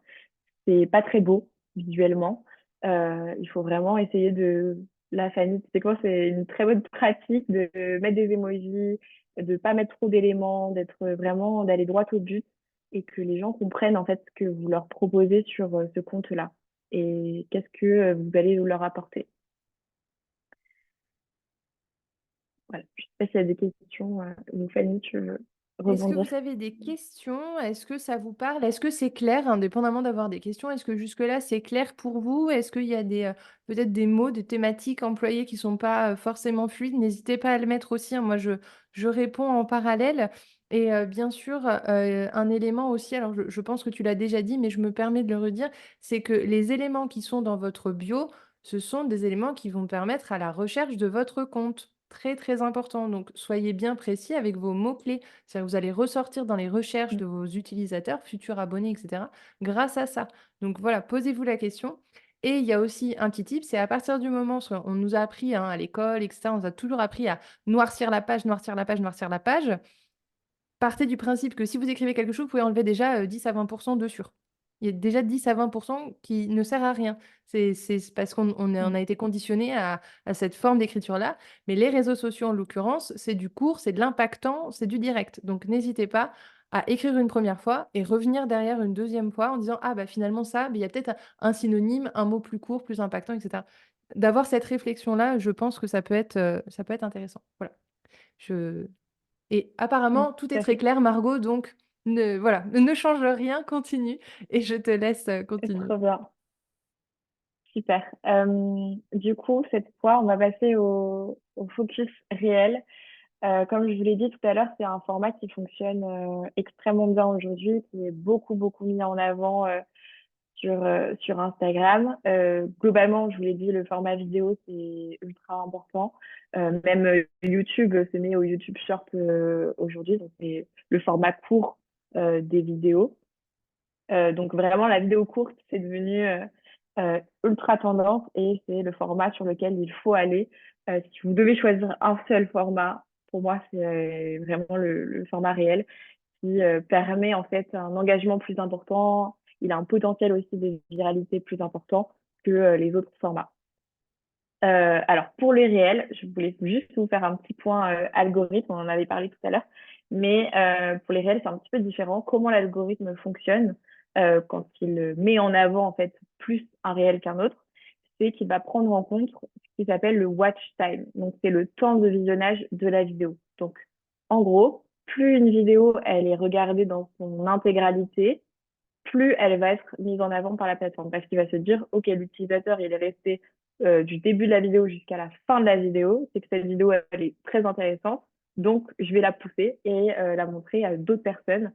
C'est pas très beau visuellement. Il faut vraiment essayer de la famille. C'est quoi? C'est une très bonne pratique de mettre des emojis, de pas mettre trop d'éléments, d'être vraiment d'aller droit au but et que les gens comprennent en fait ce que vous leur proposez sur ce compte-là et qu'est-ce que vous allez leur apporter. Voilà. Je sais pas s'il y a des questions ou Fanny, tu veux Est-ce que rebondir? vous avez des questions? Est-ce que ça vous parle? Est-ce que c'est clair, indépendamment d'avoir des questions? Est-ce que jusque-là, c'est clair pour vous? Est-ce qu'il y a peut-être des mots, des thématiques employées qui sont pas forcément fluides? N'hésitez pas à le mettre aussi, hein. Moi, je réponds en parallèle. Et bien sûr, un élément aussi, alors je pense que tu l'as déjà dit, mais je me permets de le redire, c'est que les éléments qui sont dans votre bio, ce sont des éléments qui vont permettre à la recherche de votre compte. Très, très important. Donc, soyez bien précis avec vos mots-clés. C'est-à-dire que vous allez ressortir dans les recherches Mm. de vos utilisateurs, futurs abonnés, etc., grâce à ça. Donc voilà, posez-vous la question. Et il y a aussi un petit tip, c'est à partir du moment où on nous a appris hein, à l'école, etc., on nous a toujours appris à noircir la page, noircir la page, noircir la page. Partez du principe que si vous écrivez quelque chose, vous pouvez enlever déjà 10 à 20% dessus. Il y a déjà 10 à 20% qui ne sert à rien. C'est parce on Mm. a été conditionné à cette forme d'écriture-là. Mais les réseaux sociaux, en l'occurrence, c'est du court, c'est de l'impactant, c'est du direct. Donc n'hésitez pas à écrire une première fois et revenir derrière une deuxième fois en disant ah bah finalement ça, il y a peut-être un synonyme, un mot plus court, plus impactant, etc. D'avoir cette réflexion-là, je pense que ça peut être intéressant. Voilà. Je, et Mm. apparemment, tout est Tout à très fait. clair, Margot, donc voilà, ne change rien, continue et je te laisse continuer. Trop bien. Super. Du coup, cette fois, on va passer au focus réel. Comme je vous l'ai dit tout à l'heure, c'est un format qui fonctionne extrêmement bien aujourd'hui, qui est beaucoup, beaucoup mis en avant sur Instagram. Globalement, je vous l'ai dit, le format vidéo, c'est ultra important. Même YouTube se met au YouTube Short aujourd'hui, donc c'est le format court des vidéos. Donc vraiment, la vidéo courte, c'est devenu ultra tendance et c'est le format sur lequel il faut aller. Si vous devez choisir un seul format, pour moi, c'est vraiment le format réel qui permet en fait un engagement plus important. Il a un potentiel aussi de viralité plus important que les autres formats. Alors, pour les réels, je voulais juste vous faire un petit point algorithme, on en avait parlé tout à l'heure, mais pour les réels, c'est un petit peu différent. Comment l'algorithme fonctionne quand il met en avant en fait plus un réel qu'un autre, c'est qu'il va prendre en compte ce qui s'appelle le watch time. Donc, c'est le temps de visionnage de la vidéo. Donc, en gros, plus une vidéo elle est regardée dans son intégralité, plus elle va être mise en avant par la plateforme. Parce qu'il va se dire, OK, l'utilisateur, il est resté du début de la vidéo jusqu'à la fin de la vidéo. C'est que cette vidéo, elle est très intéressante. Donc, je vais la pousser et la montrer à d'autres personnes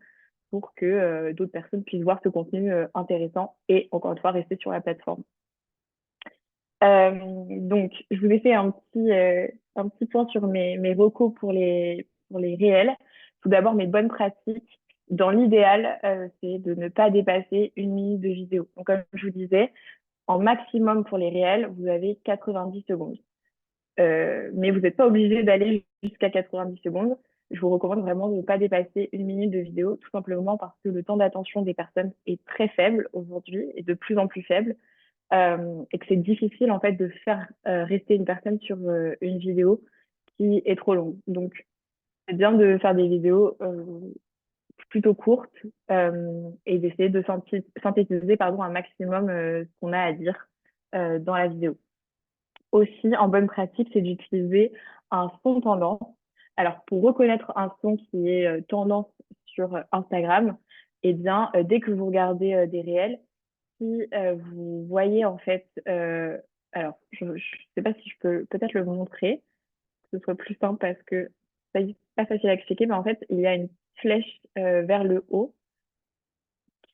pour que d'autres personnes puissent voir ce contenu intéressant et, encore une fois, rester sur la plateforme. Donc, je vous ai fait un petit point sur mes recos pour les réels. Tout d'abord, mes bonnes pratiques. Dans l'idéal, c'est de ne pas dépasser 1 minute de vidéo. Donc, comme je vous disais, en maximum pour les réels, vous avez 90 secondes. Mais vous n'êtes pas obligé d'aller jusqu'à 90 secondes. Je vous recommande vraiment de ne pas dépasser 1 minute de vidéo, tout simplement parce que le temps d'attention des personnes est très faible aujourd'hui et de plus en plus faible et que c'est difficile en fait de faire rester une personne sur une vidéo qui est trop longue. Donc, c'est bien de faire des vidéos plutôt courtes et d'essayer de synthétiser pardon, un maximum ce qu'on a à dire dans la vidéo. Aussi, en bonne pratique, c'est d'utiliser un son tendance. Alors, pour reconnaître un son qui est tendance sur Instagram, eh bien, dès que vous regardez des réels, si vous voyez en fait, alors je ne sais pas si je peux peut-être le montrer, que ce soit plus simple parce que c'est pas facile à expliquer, mais en fait, il y a une flèche vers le haut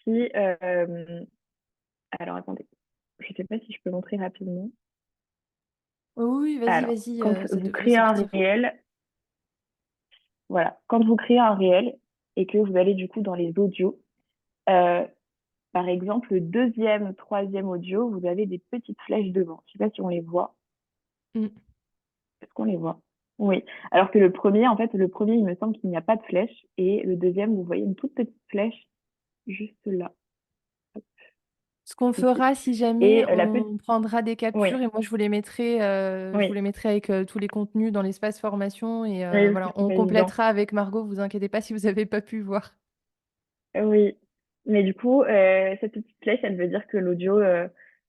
qui, alors attendez, je sais pas si je peux montrer rapidement. Oui, vas-y, Alors, vas-y, quand ça vous devrait créez un sortir. réel, voilà, quand vous créez un réel et que vous allez du coup dans les audios, euh, par exemple, le deuxième, troisième audio, vous avez des petites flèches devant. Je sais pas si on les voit. Mmh. Est-ce qu'on les voit? Oui. Alors que le premier, en fait, le premier, il me semble qu'il n'y a pas de flèche. Et le deuxième, vous voyez une toute petite flèche juste là, Ce qu'on ici. fera si jamais, Et la petite... on prendra des Oui, captures et moi je vous oui, les mettrai avec, tous les contenus dans l'espace formation et oui, parce que voilà, c'est on pas évident. complétera avec Margot, vous inquiétez pas si vous avez pas pu voir. Oui. Mais du coup, cette petite flèche, elle veut dire que l'audio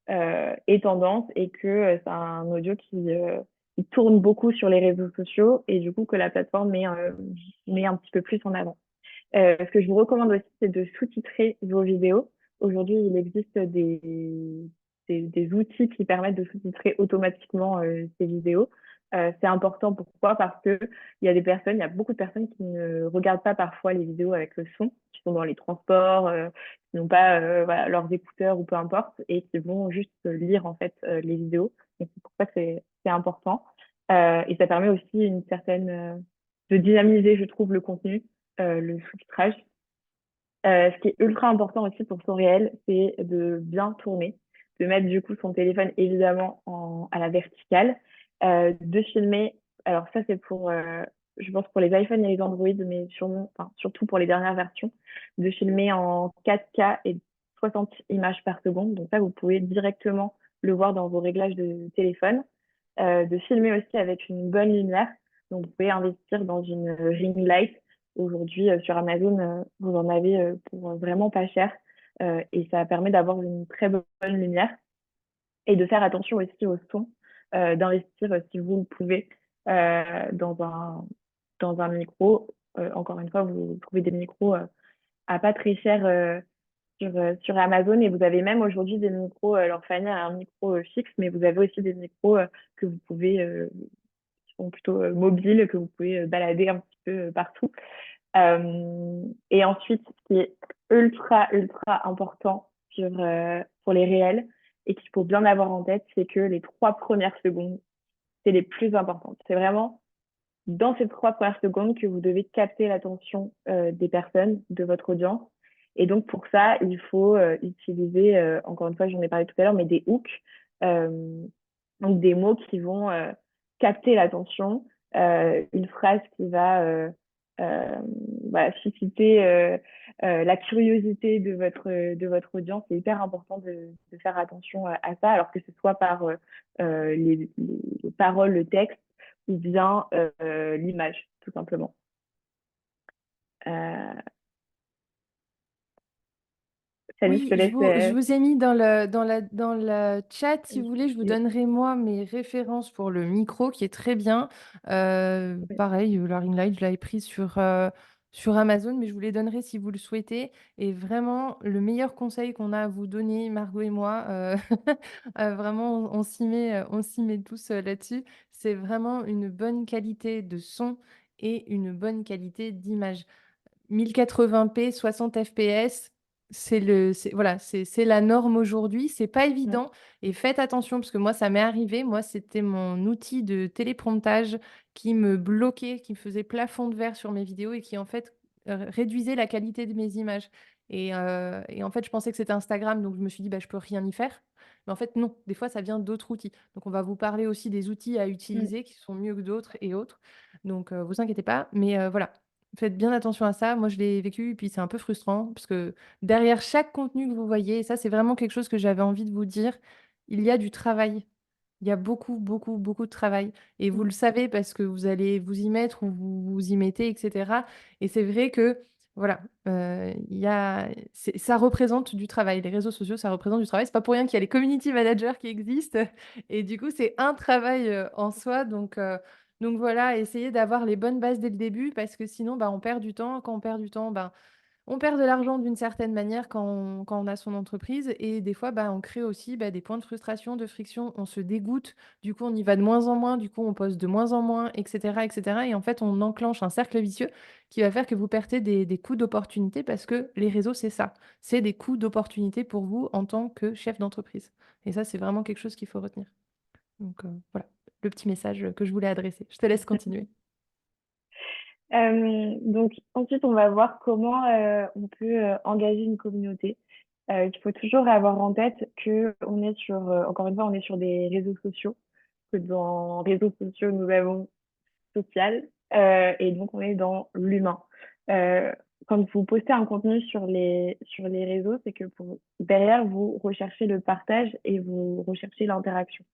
est tendance et que c'est un audio qui tourne beaucoup sur les réseaux sociaux et du coup que la plateforme met un petit peu plus en avant. Ce que je vous recommande aussi, c'est de sous-titrer vos vidéos. Aujourd'hui, il existe des outils qui permettent de sous-titrer automatiquement ces vidéos. C'est important. Pourquoi? Parce que il y a beaucoup de personnes qui ne regardent pas parfois les vidéos avec le son, qui sont dans les transports, qui n'ont pas voilà, leurs écouteurs ou peu importe, et qui vont juste lire en fait les vidéos. Donc c'est pour ça que c'est important. Et ça permet aussi une certaine de dynamiser, je trouve, le contenu, le sous-titrage. Ce qui est ultra important aussi pour son réel, c'est de bien tourner, de mettre du coup son téléphone évidemment à la verticale, de filmer. Alors ça c'est pour, je pense pour les iPhones et les Android, mais sûrement, enfin, surtout pour les dernières versions, de filmer en 4K et 60 images par seconde. Donc ça vous pouvez directement le voir dans vos réglages de téléphone. De filmer aussi avec une bonne lumière. Donc vous pouvez investir dans une ring light. Aujourd'hui, sur Amazon, vous en avez pour vraiment pas cher. Et ça permet d'avoir une très bonne lumière et de faire attention aussi au son, d'investir si vous le pouvez euh, dans un, dans un micro. Encore une fois, vous trouvez des micros à pas très cher sur Amazon et vous avez même aujourd'hui des micros, alors Fanny a un micro fixe, mais vous avez aussi des micros que vous pouvez, qui sont plutôt mobiles, que vous pouvez balader un petit peu partout. Et ensuite, ce qui est ultra important pour les réels et qu'il faut bien avoir en tête, c'est que les 3 premières secondes, c'est les plus importantes. C'est vraiment dans ces 3 premières secondes que vous devez capter l'attention des personnes, de votre audience. Et donc, pour ça, il faut utiliser, encore une fois, j'en ai parlé tout à l'heure, mais des hooks, euh, donc des mots qui vont capter l'attention, une phrase qui va euh, voilà, susciter la curiosité de votre audience. C'est hyper important de faire attention à ça, alors que ce soit par les paroles, le texte, ou bien l'image, tout simplement. Euh, Sally, je Oui, te laisse. je vous ai mis dans le chat, si vous voulez, je vous donnerai moi mes références pour le micro qui est très bien. Pareil, la ring light, je l'avais pris sur Amazon, mais je vous les donnerai si vous le souhaitez. Et vraiment, le meilleur conseil qu'on a à vous donner, Margot et moi, vraiment, on s'y met tous là-dessus. C'est vraiment une bonne qualité de son et une bonne qualité d'image. 1080p, 60 fps, voilà, c'est la norme aujourd'hui. C'est pas évident et faites attention parce que moi, ça m'est arrivé. Moi, c'était mon outil de télépromptage qui me bloquait, qui me faisait plafond de verre sur mes vidéos et qui, en fait, réduisait la qualité de mes images. Et en fait, je pensais que c'était Instagram, donc je me suis dit: «Bah, je peux rien y faire». Mais en fait, non, des fois, ça vient d'autres outils. Donc on va vous parler aussi des outils à utiliser qui sont mieux que d'autres et autres. Donc vous inquiétez pas, mais voilà. Faites bien attention à ça. Moi, je l'ai vécu et puis c'est un peu frustrant parce que derrière chaque contenu que vous voyez, et ça, c'est vraiment quelque chose que j'avais envie de vous dire, il y a du travail. Il y a beaucoup, beaucoup, beaucoup de travail. Et vous le savez parce que vous allez vous y mettre ou vous vous y mettez, etc. Et c'est vrai que, voilà, ça représente du travail. Les réseaux sociaux, ça représente du travail. C'est pas pour rien qu'il y a les community managers qui existent. Et du coup, c'est un travail en soi. Donc voilà, essayez d'avoir les bonnes bases dès le début parce que sinon, bah, on perd du temps. Quand on perd du temps, bah, On perd de l'argent d'une certaine manière quand on a son entreprise et des fois, bah, on crée aussi, bah, des points de frustration, de friction. On se dégoûte, du coup, on y va de moins en moins, du coup, on poste de moins en moins et cetera et en fait, on enclenche un cercle vicieux qui va faire que vous perdez des coups d'opportunité parce que les réseaux, c'est ça. C'est des coups d'opportunité pour vous en tant que chef d'entreprise et ça, c'est vraiment quelque chose qu'il faut retenir. Donc voilà, le petit message, que je voulais adresser. Je te laisse continuer. Donc ensuite, on va voir comment on peut engager une communauté. Il faut toujours avoir en tête que on est sur, encore une fois, on est sur des réseaux sociaux, que dans réseaux sociaux, nous avons social, et donc on est dans l'humain. Euh, Quand vous postez un contenu sur les réseaux, c'est que derrière, vous recherchez le partage et vous recherchez l'interaction.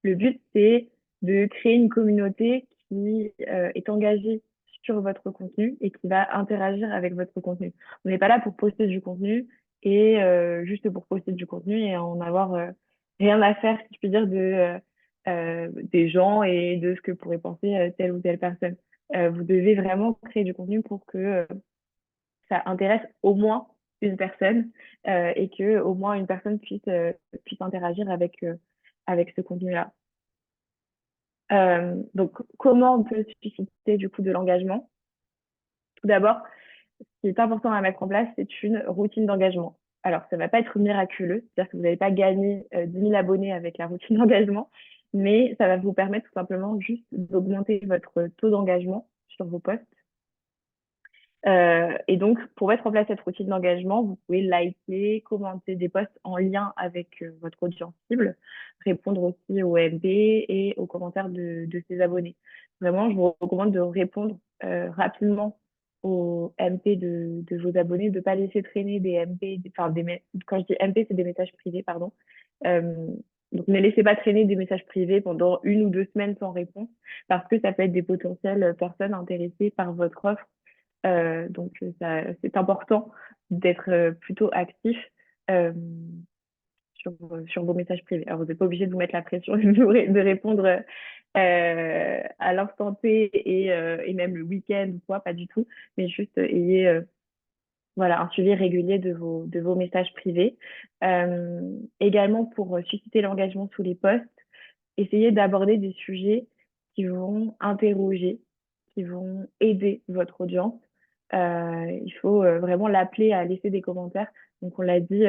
Le but, c'est de créer une communauté qui est engagée sur votre contenu et qui va interagir avec votre contenu. On n'est pas là pour poster du contenu et juste pour poster du contenu et en avoir rien à faire, si je puis dire, des gens et de ce que pourrait penser telle ou telle personne. Vous devez vraiment créer du contenu pour que ça intéresse au moins une personne et que au moins une personne puisse interagir avec ce contenu-là. Donc, comment on peut susciter du coup de l'engagement? Tout d'abord, ce qui est important à mettre en place, c'est une routine d'engagement. Alors, ça ne va pas être miraculeux, c'est-à-dire que vous n'allez pas gagner 10 000 abonnés avec la routine d'engagement, mais ça va vous permettre tout simplement juste d'augmenter votre taux d'engagement sur vos posts. Et donc, pour mettre en place cette routine d'engagement, vous pouvez liker, commenter des posts en lien avec votre audience cible, répondre aussi aux MB et aux commentaires de ses abonnés. Vraiment, je vous recommande de répondre rapidement aux MP de vos abonnés, de ne pas laisser traîner des MP, quand je dis MP, c'est des messages privés, pardon. Euh, donc, ne laissez pas traîner des messages privés pendant 1 ou 2 semaines sans réponse, parce que ça peut être des potentielles personnes intéressées par votre offre c'est important d'être plutôt actif euh, sur vos messages privés. Alors, vous n'êtes pas obligé de vous mettre la pression de répondre à l'instant T et même le week-end ou quoi, pas du tout, mais juste ayez voilà, un suivi régulier de vos messages privés. Également, pour susciter l'engagement sous les posts, essayez d'aborder des sujets qui vont interroger, qui vont aider votre audience. Il faut vraiment l'appeler à laisser des commentaires. Donc, on l'a dit,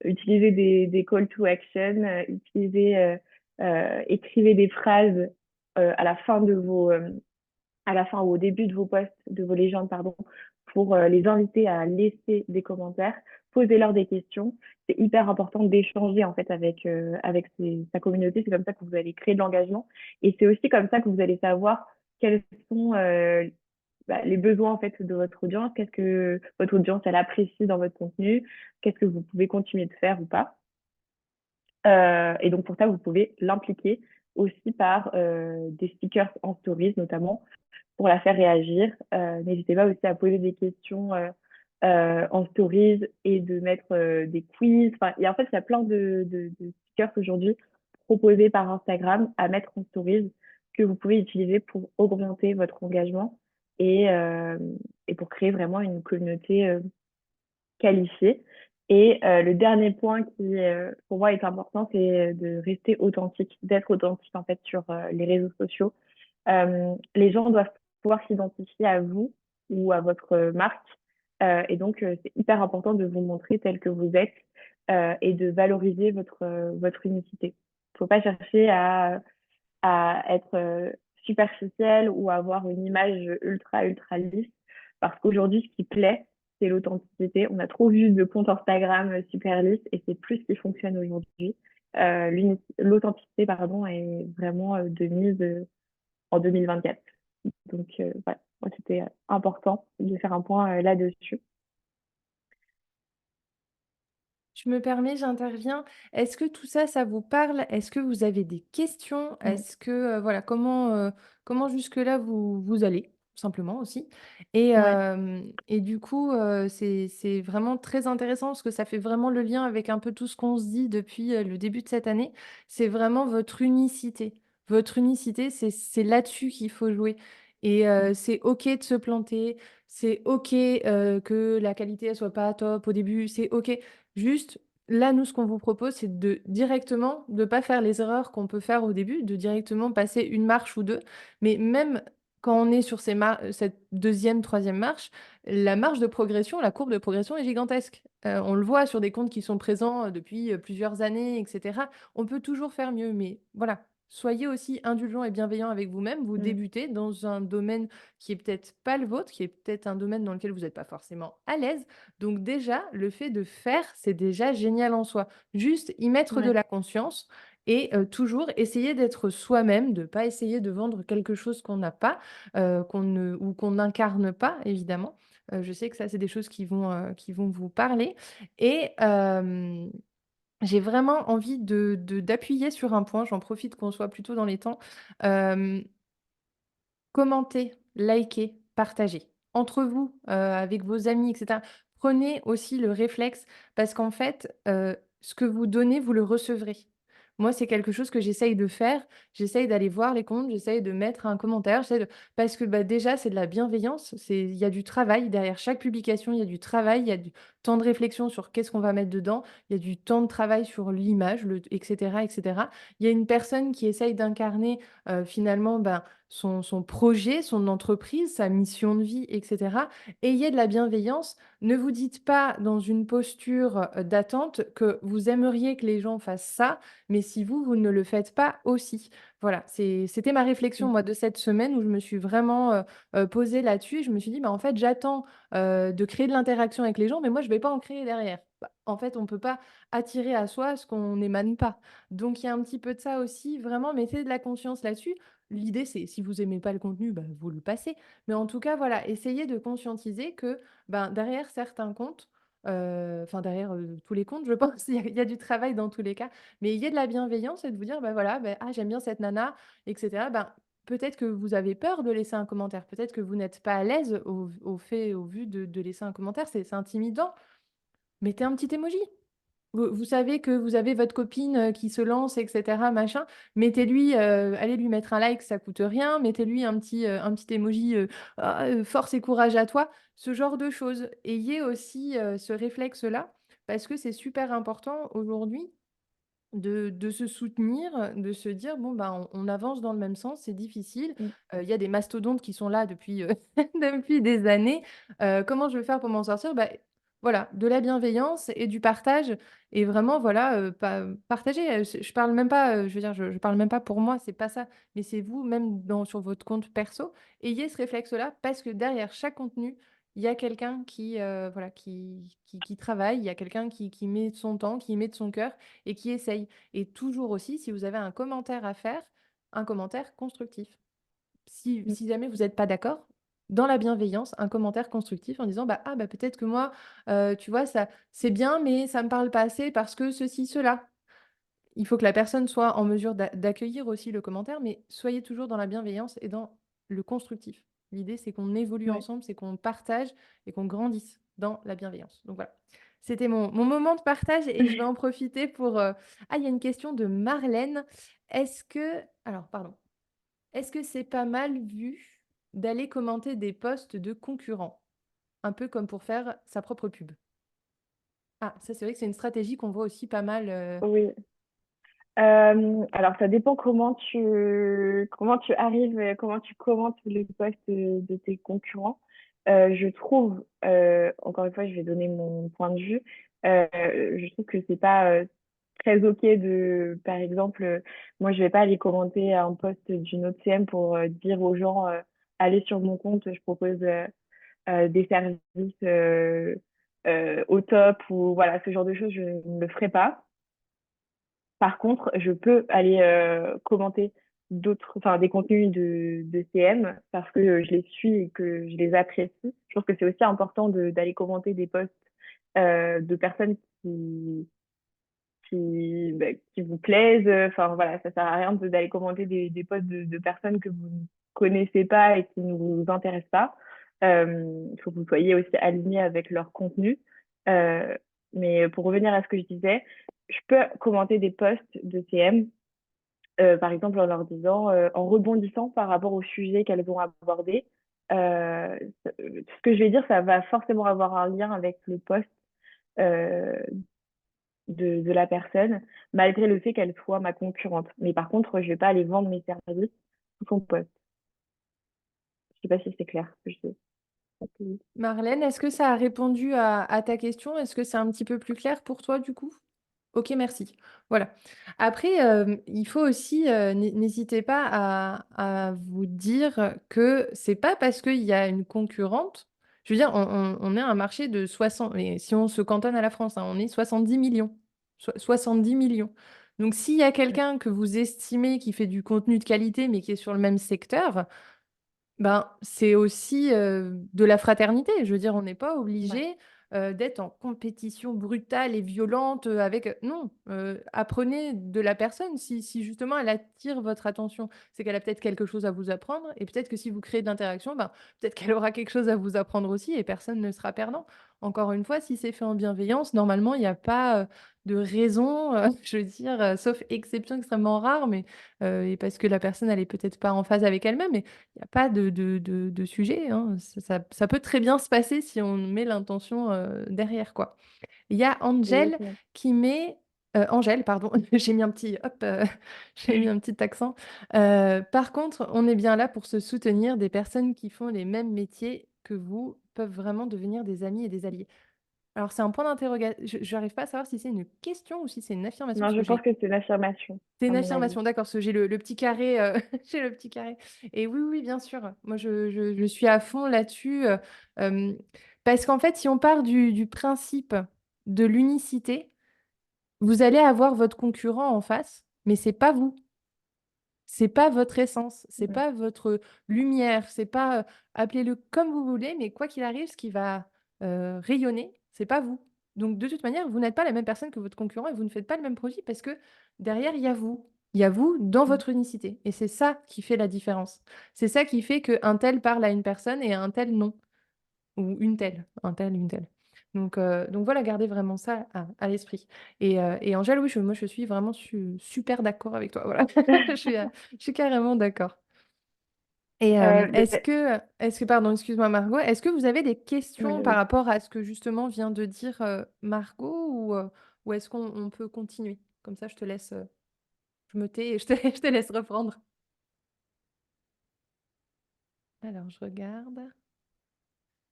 utilisez des call to action, écrivez des phrases à la fin à la fin ou au début de vos posts, de vos légendes, pardon, pour les inviter à laisser des commentaires, poser leur des questions. C'est hyper important d'échanger en fait avec sa communauté. C'est comme ça que vous allez créer de l'engagement. Et c'est aussi comme ça que vous allez savoir quels sont les besoins en fait de votre audience, qu'est-ce que votre audience elle apprécie dans votre contenu, qu'est-ce que vous pouvez continuer de faire ou pas. Et donc pour ça, vous pouvez l'impliquer aussi par des stickers en stories notamment pour la faire réagir. N'hésitez pas aussi à poser des questions en stories et de mettre des quiz. Enfin, en fait, il y a plein de stickers aujourd'hui proposés par Instagram à mettre en stories que vous pouvez utiliser pour augmenter votre engagement et, euh, et pour créer vraiment une communauté qualifiée. Et le dernier point qui, pour moi, est important, c'est de rester authentique, d'être authentique en fait sur les réseaux sociaux. Les gens doivent pouvoir s'identifier à vous ou à votre marque. Et donc, c'est hyper important de vous montrer tel que vous êtes et de valoriser votre unicité. Il ne faut pas chercher à être superficiel ou avoir une image ultra lisse parce qu'aujourd'hui, ce qui plaît, c'est l'authenticité. On a trop vu de comptes Instagram super lisses et c'est plus ce qui fonctionne aujourd'hui. L'authenticité, pardon, est vraiment de mise en 2024. Donc, voilà, moi, c'était important de faire un point là-dessus. Je me permets, j'interviens. Est-ce que tout ça, ça vous parle? Est-ce que vous avez des questions? Mm. Est-ce que, voilà, comment jusque-là vous allez? Simplement aussi Ouais. et du coup, c'est vraiment très intéressant parce que ça fait vraiment le lien avec un peu tout ce qu'on se dit depuis, le début de cette année. C'est vraiment votre unicité. Votre unicité, c'est là-dessus qu'il faut jouer Et Mm. c'est OK de se planter, c'est OK, que la qualité elle soit pas top au début, c'est OK. Juste, là, nous, ce qu'on vous propose, c'est de directement de pas faire les erreurs qu'on peut faire au début, de directement passer une marche ou 2. Mais même quand on est sur cette deuxième, troisième marche, la marge de progression, la courbe de progression est gigantesque. On le voit sur des comptes qui sont présents, depuis, plusieurs années et cetera. On peut toujours faire mieux, mais voilà, soyez aussi indulgents et bienveillants avec vous-même. Vous Mm. débutez dans un domaine qui est peut-être pas le vôtre, qui est peut-être un domaine dans lequel vous n'êtes pas forcément à l'aise. Donc déjà, le fait de faire, c'est déjà génial en soi. Juste y mettre de Ouais. la conscience et toujours essayer d'être soi-même, de pas essayer de vendre quelque chose qu'on n'a pas, qu'on ne ou qu'on n'incarne pas évidemment. Je sais que ça, c'est des choses qui vont vous parler et j'ai vraiment envie d'appuyer sur un point, j'en profite qu'on soit plutôt dans les temps. Hem, Commentez, likez, partagez. Entre vous, avec vos amis et cetera. Prenez aussi le réflexe parce qu'en fait, ce que vous donnez, vous le recevrez. Moi, c'est quelque chose que j'essaye de faire. J'essaye d'aller voir les comptes, j'essaye de mettre un commentaire, j'essaie de parce que, bah, déjà, c'est de la bienveillance, il y a du travail derrière chaque publication, il y a du travail, il y a du temps de réflexion sur qu'est-ce qu'on va mettre dedans, il y a du temps de travail sur l'image, le et cetera et cetera. Il y a une personne qui essaye d'incarner, finalement, ben, son projet, son entreprise, sa mission de vie et cetera. Ayez de la bienveillance. Ne vous dites pas dans une posture, d'attente que vous aimeriez que les gens fassent ça, mais si vous, vous ne le faites pas aussi. Voilà, c'était ma réflexion Mm. moi de cette semaine où je me suis vraiment, posée là-dessus et je me suis dit: «Bah, en fait, j'attends, de créer de l'interaction avec les gens, mais moi je vais pas en créer derrière». Bah, en fait, on peut pas attirer à soi ce qu'on n'émane pas. Donc il y a un petit peu de ça aussi, vraiment mettez de la conscience là-dessus. L'idée, c'est si vous aimez pas le contenu, bah, vous le passez. Mais en tout cas, voilà, essayez de conscientiser que, ben, derrière certains comptes, enfin derrière, tous les comptes, je pense, il y a du travail dans tous les cas. Mais il y a de la bienveillance et de vous dire: «Bah, voilà, bah, ah j'aime bien cette nana» et cetera. Ben, peut-être que vous avez peur de laisser un commentaire, peut-être que vous n'êtes pas à l'aise au vu de laisser un commentaire, c'est intimidant. Mettez un petit emoji. Vous savez que vous avez votre copine, qui se lance et cetera machin, mettez-lui, allez lui mettre un like, ça coûte rien, mettez-lui un petit emoji, «Ah, force et courage à toi», ce genre de choses. Ayez aussi, ce réflexe-là, parce que c'est super important aujourd'hui de se soutenir, de se dire: «Bon, bah, on avance dans le même sens, c'est difficile». Mm. Il y a des mastodontes qui sont là depuis, depuis des années. Comment je vais faire pour m'en sortir? Bah, voilà, de la bienveillance et du partage et vraiment voilà, partager, je parle même pas, je veux dire, je parle même pas pour moi, c'est pas ça, mais c'est vous, même sur votre compte perso, ayez ce réflexe-là parce que derrière chaque contenu, il y a quelqu'un qui, voilà, qui travaille, il y a quelqu'un qui met de son temps, qui met de son cœur et qui essaye. Et toujours aussi, si vous avez un commentaire à faire, un commentaire constructif. Mm. Si jamais vous n'êtes pas d'accord, dans la bienveillance, un commentaire constructif en disant: «Bah, ah, bah, peut-être que moi, tu vois, ça c'est bien, mais ça me parle pas assez parce que ceci, cela». Il faut que la personne soit en mesure d'accueillir aussi le commentaire, mais soyez toujours dans la bienveillance et dans le constructif. L'idée, c'est qu'on évolue Ouais. ensemble, c'est qu'on partage et qu'on grandisse dans la bienveillance. Donc voilà, c'était mon moment de partage et je vais en profiter pour, ah, il y a une question de Marlène. Est-ce que alors pardon, est-ce que c'est pas mal vu d'aller commenter des posts de concurrents? Un peu comme pour faire sa propre pub? Ah, ça, c'est vrai que c'est une stratégie qu'on voit aussi pas mal, Oui. Alors, ça dépend comment tu arrives, comment tu commentes les posts de tes concurrents. Je trouve, encore une fois, je vais donner mon point de vue. Je trouve que c'est pas très OK par exemple, moi, je vais pas aller commenter un post d'une autre CM pour dire aux gens, allez sur mon compte, je propose des services au top ou voilà, ce genre de choses, je ne le ferai pas. Par contre, je peux aller commenter enfin, des contenus de CM parce que je les suis et que je les apprécie. Je trouve que c'est aussi important d'aller commenter des posts de personnes bah, qui vous plaisent. Enfin, voilà, ça sert à rien d'aller commenter des posts de personnes que vous ne connaissez pas et qui ne vous intéressent pas. Il faut que vous soyez aussi aligné avec leur contenu. Euh, mais pour revenir à ce que je disais, je peux commenter des posts de CM par exemple en leur disant, en rebondissant par rapport au sujet qu'elles vont aborder. Euh, Ce que je vais dire, ça va forcément avoir un lien avec le poste euh, de la personne, malgré le fait qu'elle soit ma concurrente. Mais par contre, je vais pas aller vendre mes services sous son poste. Je sais pas si c'est clair ce que je dis. Marlène, est-ce que ça a répondu à ta question? Est-ce que c'est un petit peu plus clair pour toi du coup? Ok, merci. Voilà. Après, il faut aussi, n'hésitez pas à vous dire que c'est pas parce qu'il y a une concurrente. Je veux dire, on est un marché de 60, et si on se cantonne à la France, hein, on est 70 millions. 70 millions. Donc, s'il y a quelqu'un que vous estimez qui fait du contenu de qualité, mais qui est sur le même secteur, ben, c'est aussi de la fraternité. Je veux dire, on n'est pas Ouais, obligé d'être en compétition brutale et violente avec... Non, apprenez de la personne. Si justement elle attire votre attention, c'est qu'elle a peut-être quelque chose à vous apprendre. Et peut-être que si vous créez de l'interaction, ben, peut-être qu'elle aura quelque chose à vous apprendre aussi et personne ne sera perdant. Encore une fois, si c'est fait en bienveillance, normalement, il n'y a pas de raison, je veux dire, sauf exception extrêmement rare, mais et parce que la personne, elle est peut-être pas en phase avec elle-même. Mais il n'y a pas de sujet, hein. Ça peut très bien se passer si on met l'intention derrière, quoi. Il y a Angèle exactement. qui met... Angèle, pardon, j'ai mis un petit, hop, j'ai mis un petit accent. Par contre, on est bien là pour se soutenir. Des personnes qui font les mêmes métiers que vous peuvent vraiment devenir des amis et des alliés. Alors, c'est un point d'interrogation. Je n'arrive pas à savoir si c'est une question ou si c'est une affirmation, Non, parce je que pense j'ai que c'est une affirmation, c'est une à mon avis. affirmation, d'accord, parce que j'ai le petit carré, j'ai le petit carré. Et oui, oui, bien sûr. Moi, je suis à fond là-dessus, euh, parce qu'en fait, si on part du principe de l'unicité, vous allez avoir votre concurrent en face, mais c'est pas vous. C'est pas votre essence, c'est Mm, pas votre lumière, c'est pas appelez-le comme vous voulez, mais quoi qu'il arrive, ce qui va rayonner, c'est pas vous. Donc de toute manière, vous n'êtes pas la même personne que votre concurrent et vous ne faites pas le même produit parce que derrière, il y a vous. Il y a vous dans mm. votre unicité. Et c'est ça qui fait la différence. C'est ça qui fait qu'un tel parle à une personne et un tel non. Ou une telle, un tel, une telle. Donc voilà, gardez vraiment ça à l'esprit. Et Angèle, oui, moi je suis vraiment super d'accord avec toi. Voilà. Je suis carrément d'accord. Et Mais- pardon, excuse-moi Margot, est-ce que vous avez des questions par mais- rapport à ce que justement vient de dire Margot ou est-ce qu'on peut continuer? Comme ça, je te laisse, je me tais et je te laisse reprendre. Alors, je regarde.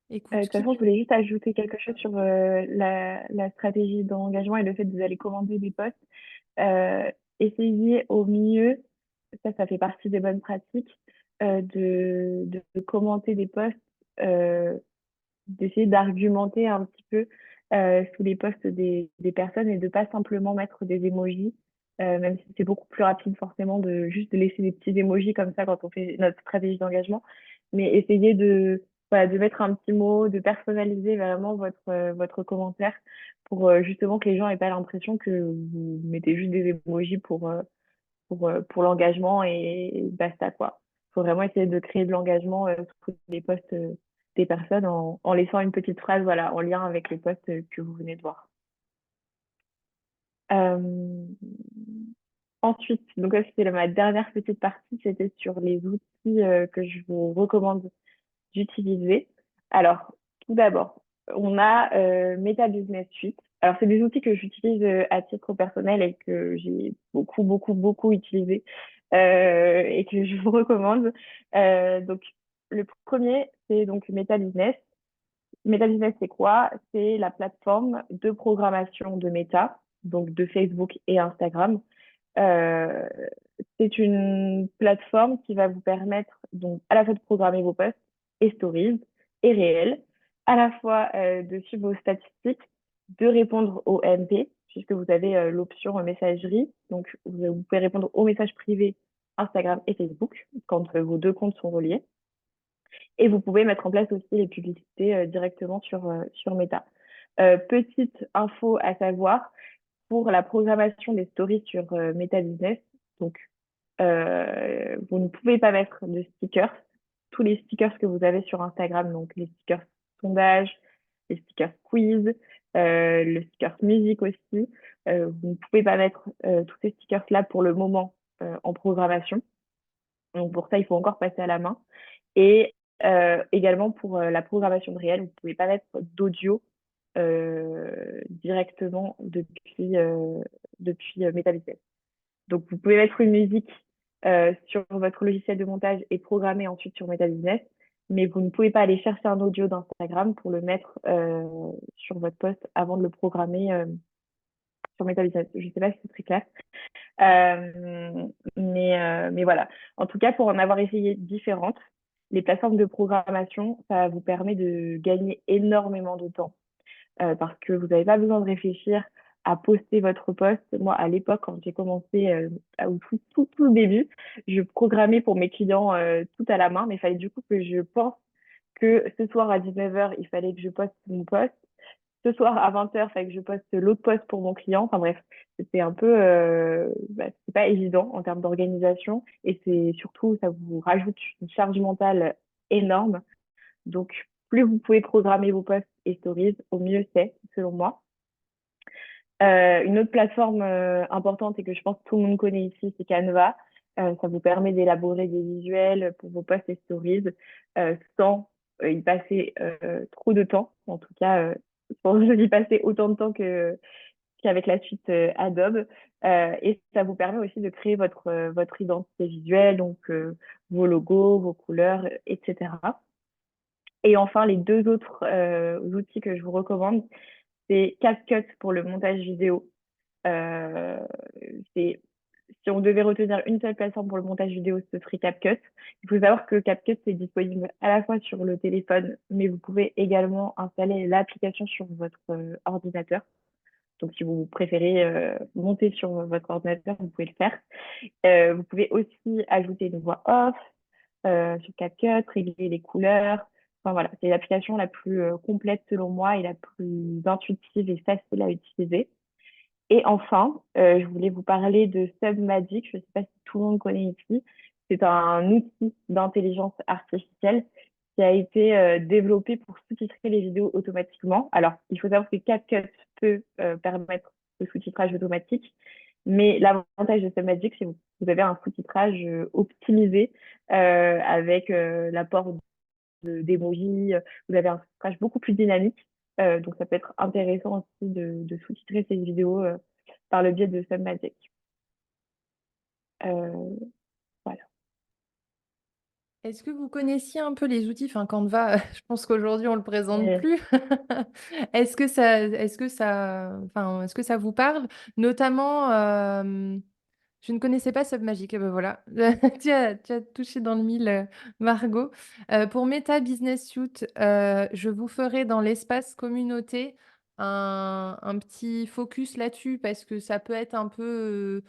De Écoute, toute façon, je voulais juste ajouter quelque chose sur la stratégie d'engagement et le fait de vous aller commander des postes. Euh, Essayez au mieux, ça fait partie des bonnes pratiques, de commenter des posts, euh, d'essayer d'argumenter un petit peu sous les posts des personnes et de pas simplement mettre des emojis, même si c'est beaucoup plus rapide forcément de juste de laisser des petits emojis comme ça quand on fait notre stratégie d'engagement, mais essayez voilà, de mettre un petit mot, de personnaliser vraiment votre commentaire pour justement que les gens aient pas l'impression que vous mettez juste des emojis pour l'engagement et basta quoi. Faut vraiment essayer de créer de l'engagement sous les posts des personnes en laissant une petite phrase voilà, en lien avec les posts que vous venez de voir. Euh, Ensuite, donc ça c'était ma dernière petite partie, c'était sur les outils que je vous recommande d'utiliser. Alors, tout d'abord, on a Meta Business Suite. Alors, c'est des outils que j'utilise à titre personnel et que j'ai beaucoup, beaucoup, beaucoup utilisé et que je vous recommande. Donc, le premier, c'est donc Meta Business. Meta Business, c'est quoi? C'est la plateforme de programmation de Meta, donc de Facebook et Instagram. Euh, c'est une plateforme qui va vous permettre donc à la fois de programmer vos posts et stories et réels, à la fois de suivre vos statistiques, de répondre aux MP, puisque vous avez l'option messagerie. Donc, vous pouvez répondre aux messages privés Instagram et Facebook quand vos deux comptes sont reliés. Et vous pouvez mettre en place aussi les publicités directement sur Meta. Petite info à savoir, pour la programmation des stories sur Meta Business, donc vous ne pouvez pas mettre de stickers. Tous les stickers que vous avez sur Instagram, donc les stickers sondage, les stickers quiz, le sticker musique aussi, vous ne pouvez pas mettre tous ces stickers-là pour le moment en programmation. Donc pour ça, il faut encore passer à la main. Et également pour la programmation de réel, vous ne pouvez pas mettre d'audio directement depuis Metabase. Donc, vous pouvez mettre une musique sur votre logiciel de montage et programmer ensuite sur Meta Business, mais vous ne pouvez pas aller chercher un audio d'Instagram pour le mettre sur votre post avant de le programmer sur Meta Business. Je ne sais pas si c'est très clair. Mais voilà. En tout cas, pour en avoir essayé différentes, les plateformes de programmation, ça vous permet de gagner énormément de temps parce que vous n'avez pas besoin de réfléchir à poster votre post. Moi, à l'époque, quand j'ai commencé au tout le début, je programmais pour mes clients tout à la main, mais il fallait du coup que je pense que ce soir à 19h, il fallait que je poste mon post. Ce soir à 20h, il fallait que je poste l'autre post pour mon client. Enfin bref, c'était un peu, c'est pas évident en termes d'organisation et c'est surtout, ça vous rajoute une charge mentale énorme. Donc, plus vous pouvez programmer vos posts et stories, au mieux c'est, selon moi. Une autre plateforme importante et que je pense que tout le monde connaît ici, c'est Canva. Ça vous permet d'élaborer des visuels pour vos posts et stories sans y passer trop de temps. En tout cas, je pense que j'y passais autant de temps qu'avec la suite Adobe. Et ça vous permet aussi de créer votre identité visuelle, donc vos logos, vos couleurs, etc. Et enfin, les deux autres outils que je vous recommande, c'est CapCut pour le montage vidéo. Euh, c'est, si on devait retenir une seule plateforme pour le montage vidéo, ce serait CapCut. Il faut savoir que CapCut, c'est disponible à la fois sur le téléphone, mais vous pouvez également installer l'application sur votre ordinateur. Donc, si vous préférez monter sur votre ordinateur, vous pouvez le faire. Vous pouvez aussi ajouter une voix off sur CapCut, régler les couleurs. Enfin voilà, c'est l'application la plus complète selon moi et la plus intuitive et facile à utiliser. Et enfin, je voulais vous parler de Submagic. Je ne sais pas si tout le monde connaît ici. C'est un outil d'intelligence artificielle qui a été développé pour sous-titrer les vidéos automatiquement. Alors, il faut savoir que CapCut peut permettre le sous-titrage automatique, mais l'avantage de Submagic, c'est que vous avez un sous-titrage optimisé avec l'apport d'emojis. Vous avez un sous-titrage beaucoup plus dynamique. Donc, ça peut être intéressant aussi de sous-titrer ces vidéos par le biais de Submagic. Euh, voilà. Est-ce que vous connaissiez un peu les outils? Enfin, Canva, je pense qu'aujourd'hui, on le présente Et, plus. Est-ce que ça vous parle? Notamment, je ne connaissais pas Submagic. Et ben voilà, tu as touché dans le mille, Margot. Pour Meta Business Suite, je vous ferai dans l'espace communauté un petit focus là-dessus parce que ça peut être un peu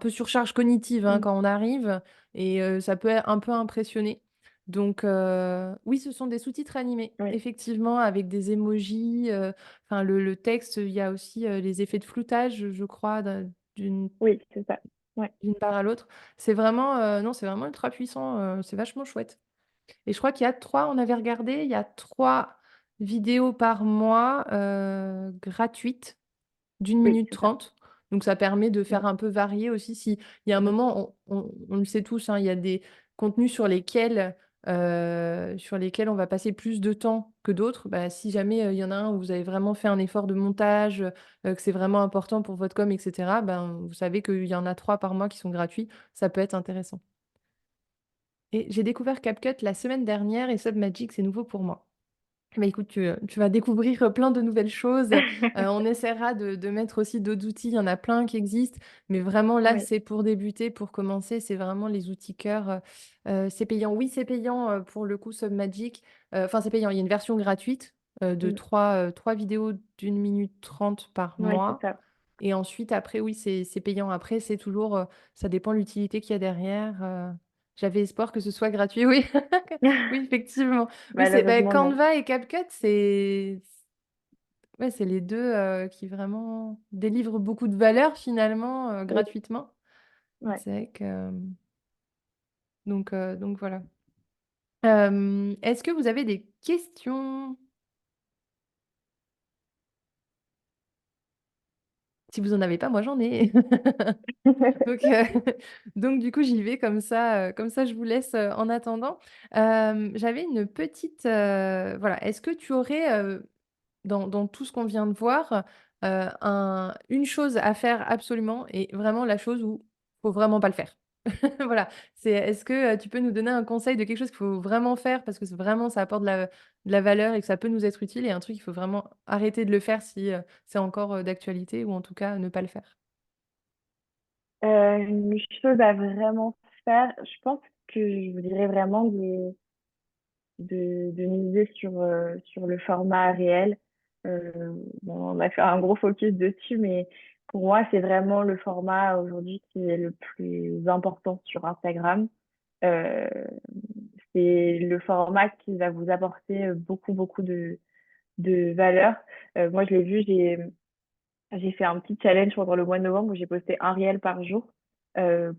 surcharge cognitive hein, mm, quand on arrive et ça peut un peu impressionner. Donc, oui, ce sont des sous-titres animés, oui, effectivement, avec des emojis. Enfin, le texte, il y a aussi les effets de floutage, je crois, d'une oui, c'est ça. Ouais, d'une part à l'autre. C'est vraiment, non, c'est vraiment ultra puissant, c'est vachement chouette. Et je crois qu'il y a 3, on avait regardé, il y a 3 vidéos par mois, gratuites d'une oui, minute c'est ça. 30. Donc ça permet de Mm, faire un peu varier aussi. S'il y a un mm, moment, on le sait tous, hein, il y a des contenus sur lesquels on va passer plus de temps que d'autres. Bah, si jamais, il y en a un où vous avez vraiment fait un effort de montage, que c'est vraiment important pour votre com et cetera, ben, vous savez qu'il y en a 3 par mois qui sont gratuits. Ça peut être intéressant. Et j'ai découvert CapCut la semaine dernière et Submagic, c'est nouveau pour moi. Bah, écoute, tu vas découvrir plein de nouvelles choses. On essaiera de mettre aussi d'autres outils. Il y en a plein qui existent, mais vraiment là, oui, c'est pour débuter, pour commencer, c'est vraiment les outils cœur. C'est payant. Oui, c'est payant pour le coup Submagic. Enfin, c'est payant. Il y a une version gratuite de mm, 3 vidéos d'une minute 30 par ouais, c'est mois. ça. Et ensuite, après, oui, c'est payant. Après, c'est toujours, ça dépend de l'utilité qu'il y a derrière. J'avais espoir que ce soit gratuit, oui. Oui, effectivement. Oui, c'est bah, Malheureusement, non. Canva et CapCut, c'est ouais, c'est les deux qui vraiment délivrent beaucoup de valeur finalement Oui, gratuitement. ouais. C'est vrai que donc voilà. Est-ce que vous avez des questions? Si vous en avez pas, moi j'en ai. Donc, donc du coup, j'y vais comme ça je vous laisse, en attendant. J'avais une petite, voilà, est-ce que tu aurais, dans tout ce qu'on vient de voir, une chose à faire absolument et vraiment la chose où faut vraiment pas le faire? Voilà, c'est est-ce que, tu peux nous donner un conseil de quelque chose qu'il faut vraiment faire parce que c'est vraiment ça apporte de la valeur et que ça peut nous être utile et un truc il faut vraiment arrêter de le faire si, c'est encore, d'actualité ou en tout cas ne pas le faire? Une chose à vraiment faire, je pense que je vous dirais vraiment de miser sur le format réel. Bon, on a fait un gros focus dessus, mais pour moi, c'est vraiment le format aujourd'hui qui est le plus important sur Instagram. Euh, c'est le format qui va vous apporter beaucoup, beaucoup de valeur. Moi, je l'ai vu, j'ai fait un petit challenge pendant le mois de novembre où j'ai posté un réel par jour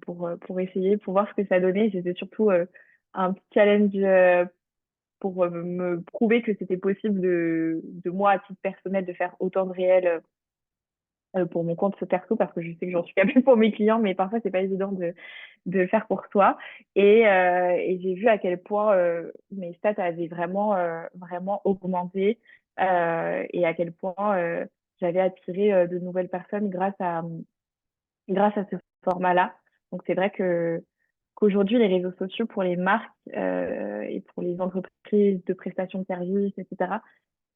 pour essayer, pour voir ce que ça donnait. C'était surtout un petit challenge pour me prouver que c'était possible de moi, à titre personnel, de faire autant de réels pour mon compte perso parce que je sais que j'en suis capable pour mes clients, mais parfois c'est pas évident de le faire pour soi. Et j'ai vu à quel point mes stats avaient vraiment augmenté et à quel point j'avais attiré de nouvelles personnes grâce à ce format-là. Donc c'est vrai que qu'aujourd'hui, les réseaux sociaux pour les marques et pour les entreprises de prestation de services, etc.,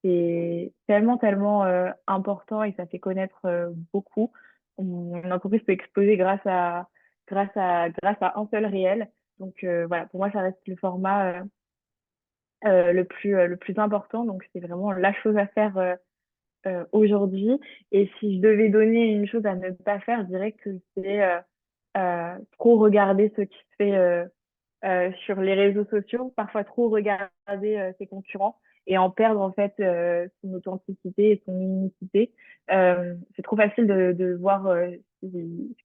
c'est tellement, tellement important et ça fait connaître beaucoup. Une entreprise peut exploser grâce à un seul réel. Donc voilà, pour moi, ça reste le format le plus important. Donc c'est vraiment la chose à faire aujourd'hui. Et si je devais donner une chose à ne pas faire, je dirais que c'est trop regarder ce qui se fait sur les réseaux sociaux, parfois trop regarder ses concurrents et en perdre en fait son authenticité et son unicité. C'est trop facile de voir ce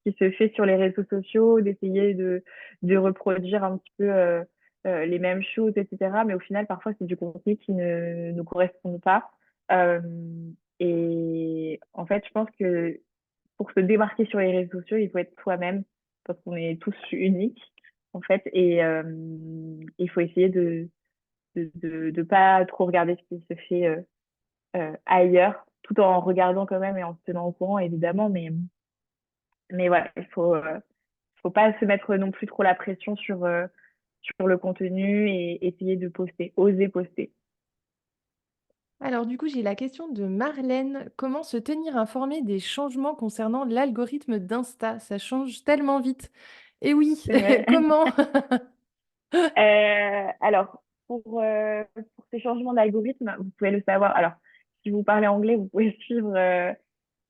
qui se fait sur les réseaux sociaux, d'essayer de reproduire un petit peu les mêmes choses, etc. Mais au final, parfois, c'est du contenu qui ne nous correspond pas. Euh, et en fait, je pense que pour se démarquer sur les réseaux sociaux, il faut être soi-même parce qu'on est tous uniques en fait et il faut essayer de pas trop regarder ce qui se fait ailleurs tout en regardant quand même et en se tenant au courant évidemment mais voilà il faut pas se mettre non plus trop la pression sur le contenu et essayer de poster, oser poster. Alors du coup, j'ai la question de Marlène. Comment se tenir informé des changements concernant l'algorithme d'Insta? Ça change tellement vite. Et oui, Ouais. comment? Alors, pour ces changements d'algorithme, vous pouvez le savoir. Alors, si vous parlez anglais, vous pouvez suivre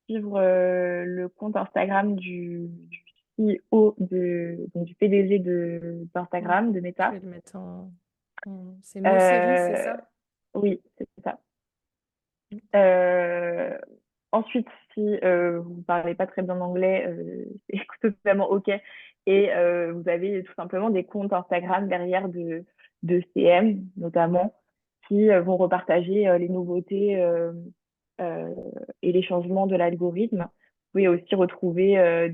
le compte Instagram du CEO donc du PDG Mmh. d'Instagram, de Je Meta. vais le mettre c'est Mosseri, c'est Euh, ça? oui, c'est ça. Mmh. Euh, Ensuite, si vous ne parlez pas très bien anglais, c'est totalement OK. Et vous avez tout simplement des comptes Instagram derrière de CM, notamment, qui vont repartager les nouveautés euh, et les changements de l'algorithme. Vous pouvez aussi retrouver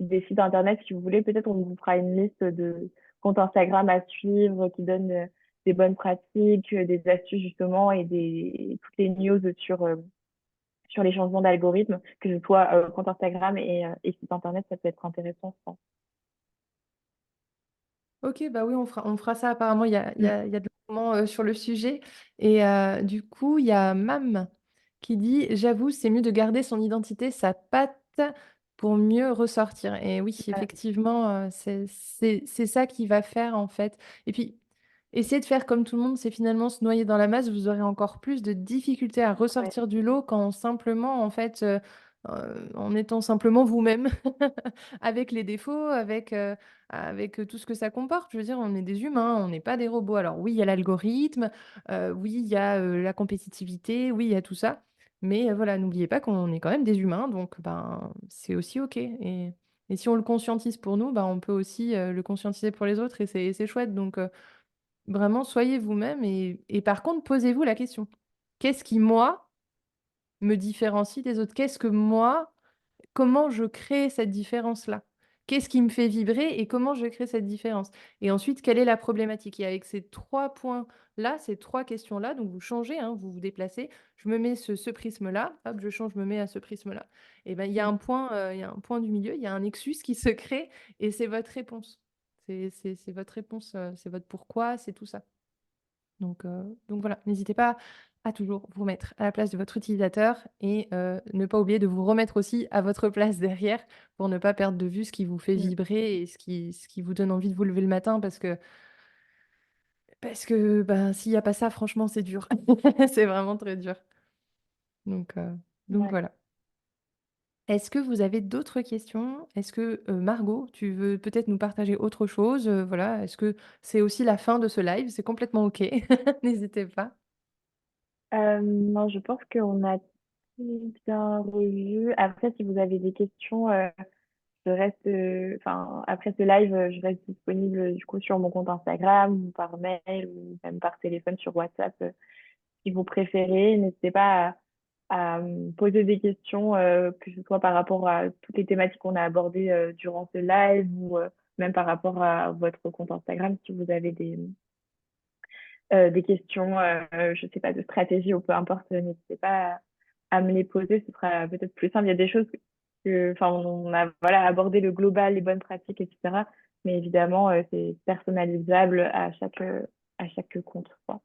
des sites internet si vous voulez. Peut-être on vous fera une liste de comptes Instagram à suivre qui donnent des bonnes pratiques, des astuces justement et toutes les news sur les changements d'algorithme, que ce soit compte Instagram et site internet, ça peut être intéressant, je pense. OK, bah oui, on fera ça. Apparemment, il y a de l'arguments, sur le sujet et du coup, il y a Mam qui dit: «J'avoue, c'est mieux de garder son identité, sa patte pour mieux ressortir» et oui, Ouais, effectivement, c'est ça qui va faire, en fait et puis, essayer de faire comme tout le monde, c'est finalement se noyer dans la masse. Vous aurez encore plus de difficultés à ouais, ressortir du lot quand simplement, en fait, en étant simplement vous-même. Avec les défauts, avec tout ce que ça comporte. Je veux dire, on est des humains, on n'est pas des robots. Alors oui, il y a l'algorithme, oui, il y a, la compétitivité, oui, il y a tout ça. Mais, voilà, n'oubliez pas qu'on est quand même des humains, donc ben, c'est aussi OK et si on le conscientise pour nous, ben, on peut aussi, le conscientiser pour les autres et c'est chouette donc, vraiment soyez vous-même et par contre posez-vous la question: «Qu'est-ce qui moi me différencie des autres? Qu'est-ce que moi comment je crée cette différence-là? Qu'est-ce qui me fait vibrer et comment je crée cette différence? Et ensuite, quelle est la problématique? Et avec ces 3 points-là, ces 3 questions-là, donc vous changez, hein, vous vous déplacez, je me mets ce prisme-là, hop, je change, je me mets à ce prisme-là. Et ben, Mm. il y a un point du milieu, il y a un nexus qui se crée et c'est votre réponse. C'est votre réponse, c'est votre pourquoi, c'est tout ça. Donc voilà, n'hésitez pas à toujours vous mettre à la place de votre utilisateur et ne pas oublier de vous remettre aussi à votre place derrière pour ne pas perdre de vue ce qui vous fait Mm. vibrer et ce qui vous donne envie de vous lever le matin parce que, ben, s'il y a pas ça, franchement, c'est dur. C'est vraiment très dur. Donc heu, donc Ouais. voilà. Est-ce que vous avez d'autres questions? Est-ce que, Margot, tu veux peut-être nous partager autre chose? Voilà, est-ce que c'est aussi la fin de ce live? C'est complètement OK. N'hésitez pas. Non, je pense qu'on a tout bien revu. Après, si vous avez des questions, je reste, enfin, après ce live, je reste disponible du coup sur mon compte Instagram ou par mail ou même par téléphone sur WhatsApp, si vous préférez. N'hésitez pas à me poser des questions, que ce soit par rapport à toutes les thématiques qu'on a abordées durant ce live ou même par rapport à votre compte Instagram, si vous avez des questions, je sais pas, de stratégie ou peu importe, n'hésitez pas à me les poser, ce sera peut-être plus simple. Il y a des choses enfin, on a voilà, abordé le global, les bonnes pratiques, etc. Mais évidemment, c'est personnalisable à chaque compte, quoi.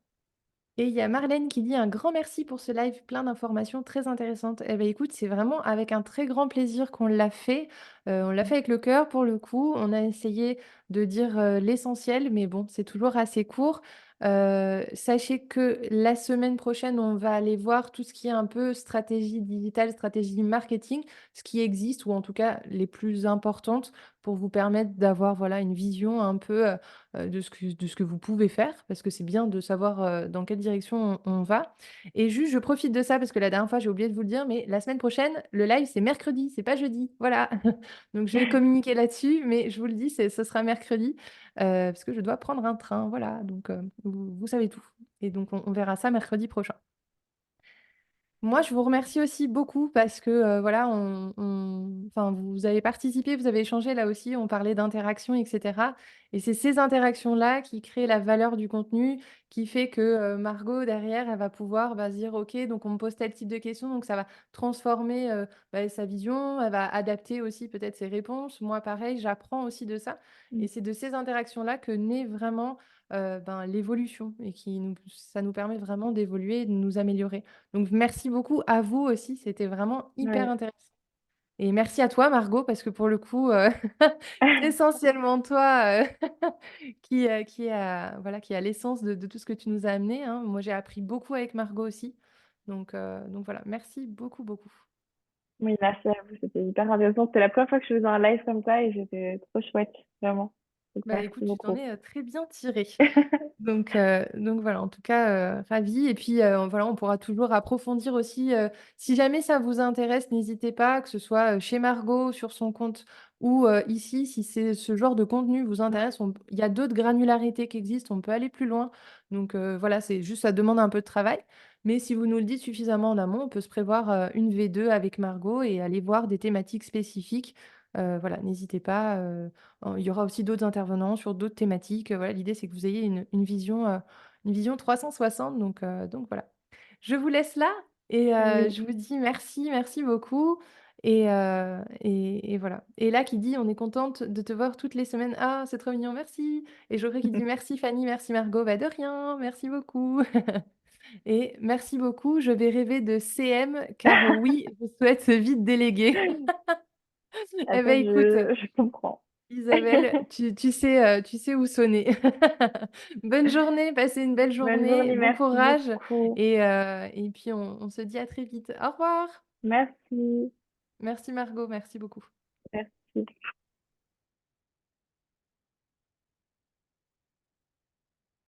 Et il y a Marlène qui dit: «Un grand merci pour ce live plein d'informations très intéressantes». Eh beh, écoute, c'est vraiment avec un très grand plaisir qu'on l'a fait. On l'a fait avec le cœur pour le coup. On a essayé de dire, l'essentiel, mais bon, c'est toujours assez court. Sachez que la semaine prochaine, on va aller voir tout ce qui est un peu stratégie digitale, stratégie marketing, ce qui existe ou en tout cas les plus importantes pour vous permettre d'avoir, voilà, une vision un peu, de ce que vous pouvez faire, parce que c'est bien de savoir, dans quelle direction on va. Et juste, je profite de ça parce que la dernière fois, j'ai oublié de vous le dire, mais la semaine prochaine, le live, c'est mercredi, c'est pas jeudi. Voilà. Donc je vais communiquer là-dessus, mais je vous le dis, ce sera mercredi, parce que je dois prendre un train. Voilà, donc vous savez tout. Et donc on verra ça mercredi prochain. Moi, je vous remercie aussi beaucoup parce que, voilà, enfin, vous avez participé, vous avez échangé là aussi, on parlait d'interaction et cetera et c'est ces interactions-là qui créent la valeur du contenu, qui fait que, Margot derrière, elle va pouvoir, bah, se dire: «OK, donc on me pose tel type de questions», donc ça va transformer, bah, sa vision, elle va adapter aussi peut-être ses réponses. Moi, pareil, j'apprends aussi de ça et c'est de ces interactions-là que naît vraiment, ben, l'évolution et ça nous permet vraiment d'évoluer et de nous améliorer. Donc merci beaucoup à vous aussi, c'était vraiment hyper Ouais. intéressant et merci à toi Margot parce que pour le coup, c'est essentiellement toi, qui est à voilà, qui est à l'essence de tout ce que tu nous as amené, hein. Moi, j'ai appris beaucoup avec Margot aussi, donc voilà, merci beaucoup, beaucoup. Oui, merci à vous, c'était hyper intéressant. C'était la première fois que je faisais un live comme ça et c'était trop chouette, vraiment. Donc Bah, merci écoute, tu t'en beaucoup. es, très bien tirée. Donc voilà, en tout cas, ravie et puis, voilà, on pourra toujours approfondir aussi, si jamais ça vous intéresse, n'hésitez pas, que ce soit, chez Margot, sur son compte ou, ici, si c'est ce genre de contenu vous intéresse, il y a d'autres granularités qui existent, on peut aller plus loin. Donc, voilà, c'est juste ça demande un peu de travail, mais si vous nous le dites suffisamment en amont, on peut se prévoir, une V2 avec Margot et aller voir des thématiques spécifiques. Voilà, n'hésitez pas, il y aura aussi d'autres intervenants sur d'autres thématiques, voilà, l'idée c'est que vous ayez une vision 360 donc voilà. Je vous laisse là et Oui, je vous dis merci, merci beaucoup et voilà. Et là qui dit: «On est contente de te voir toutes les semaines». Ah, c'est trop mignon, merci et Geoffrey qui dit: «Merci Fanny, merci Margot». Bah, de rien, merci beaucoup et merci beaucoup, je vais rêver de CM car oui, je souhaite vite déléguer. Eh ça, ben écoute je comprends. Isabelle, tu sais où sonner. Bonne journée, passez une belle Bonne journée, journée, bon merci courage beaucoup. et puis on se dit à très vite. Au revoir. Merci. Merci Margot, merci beaucoup. Merci.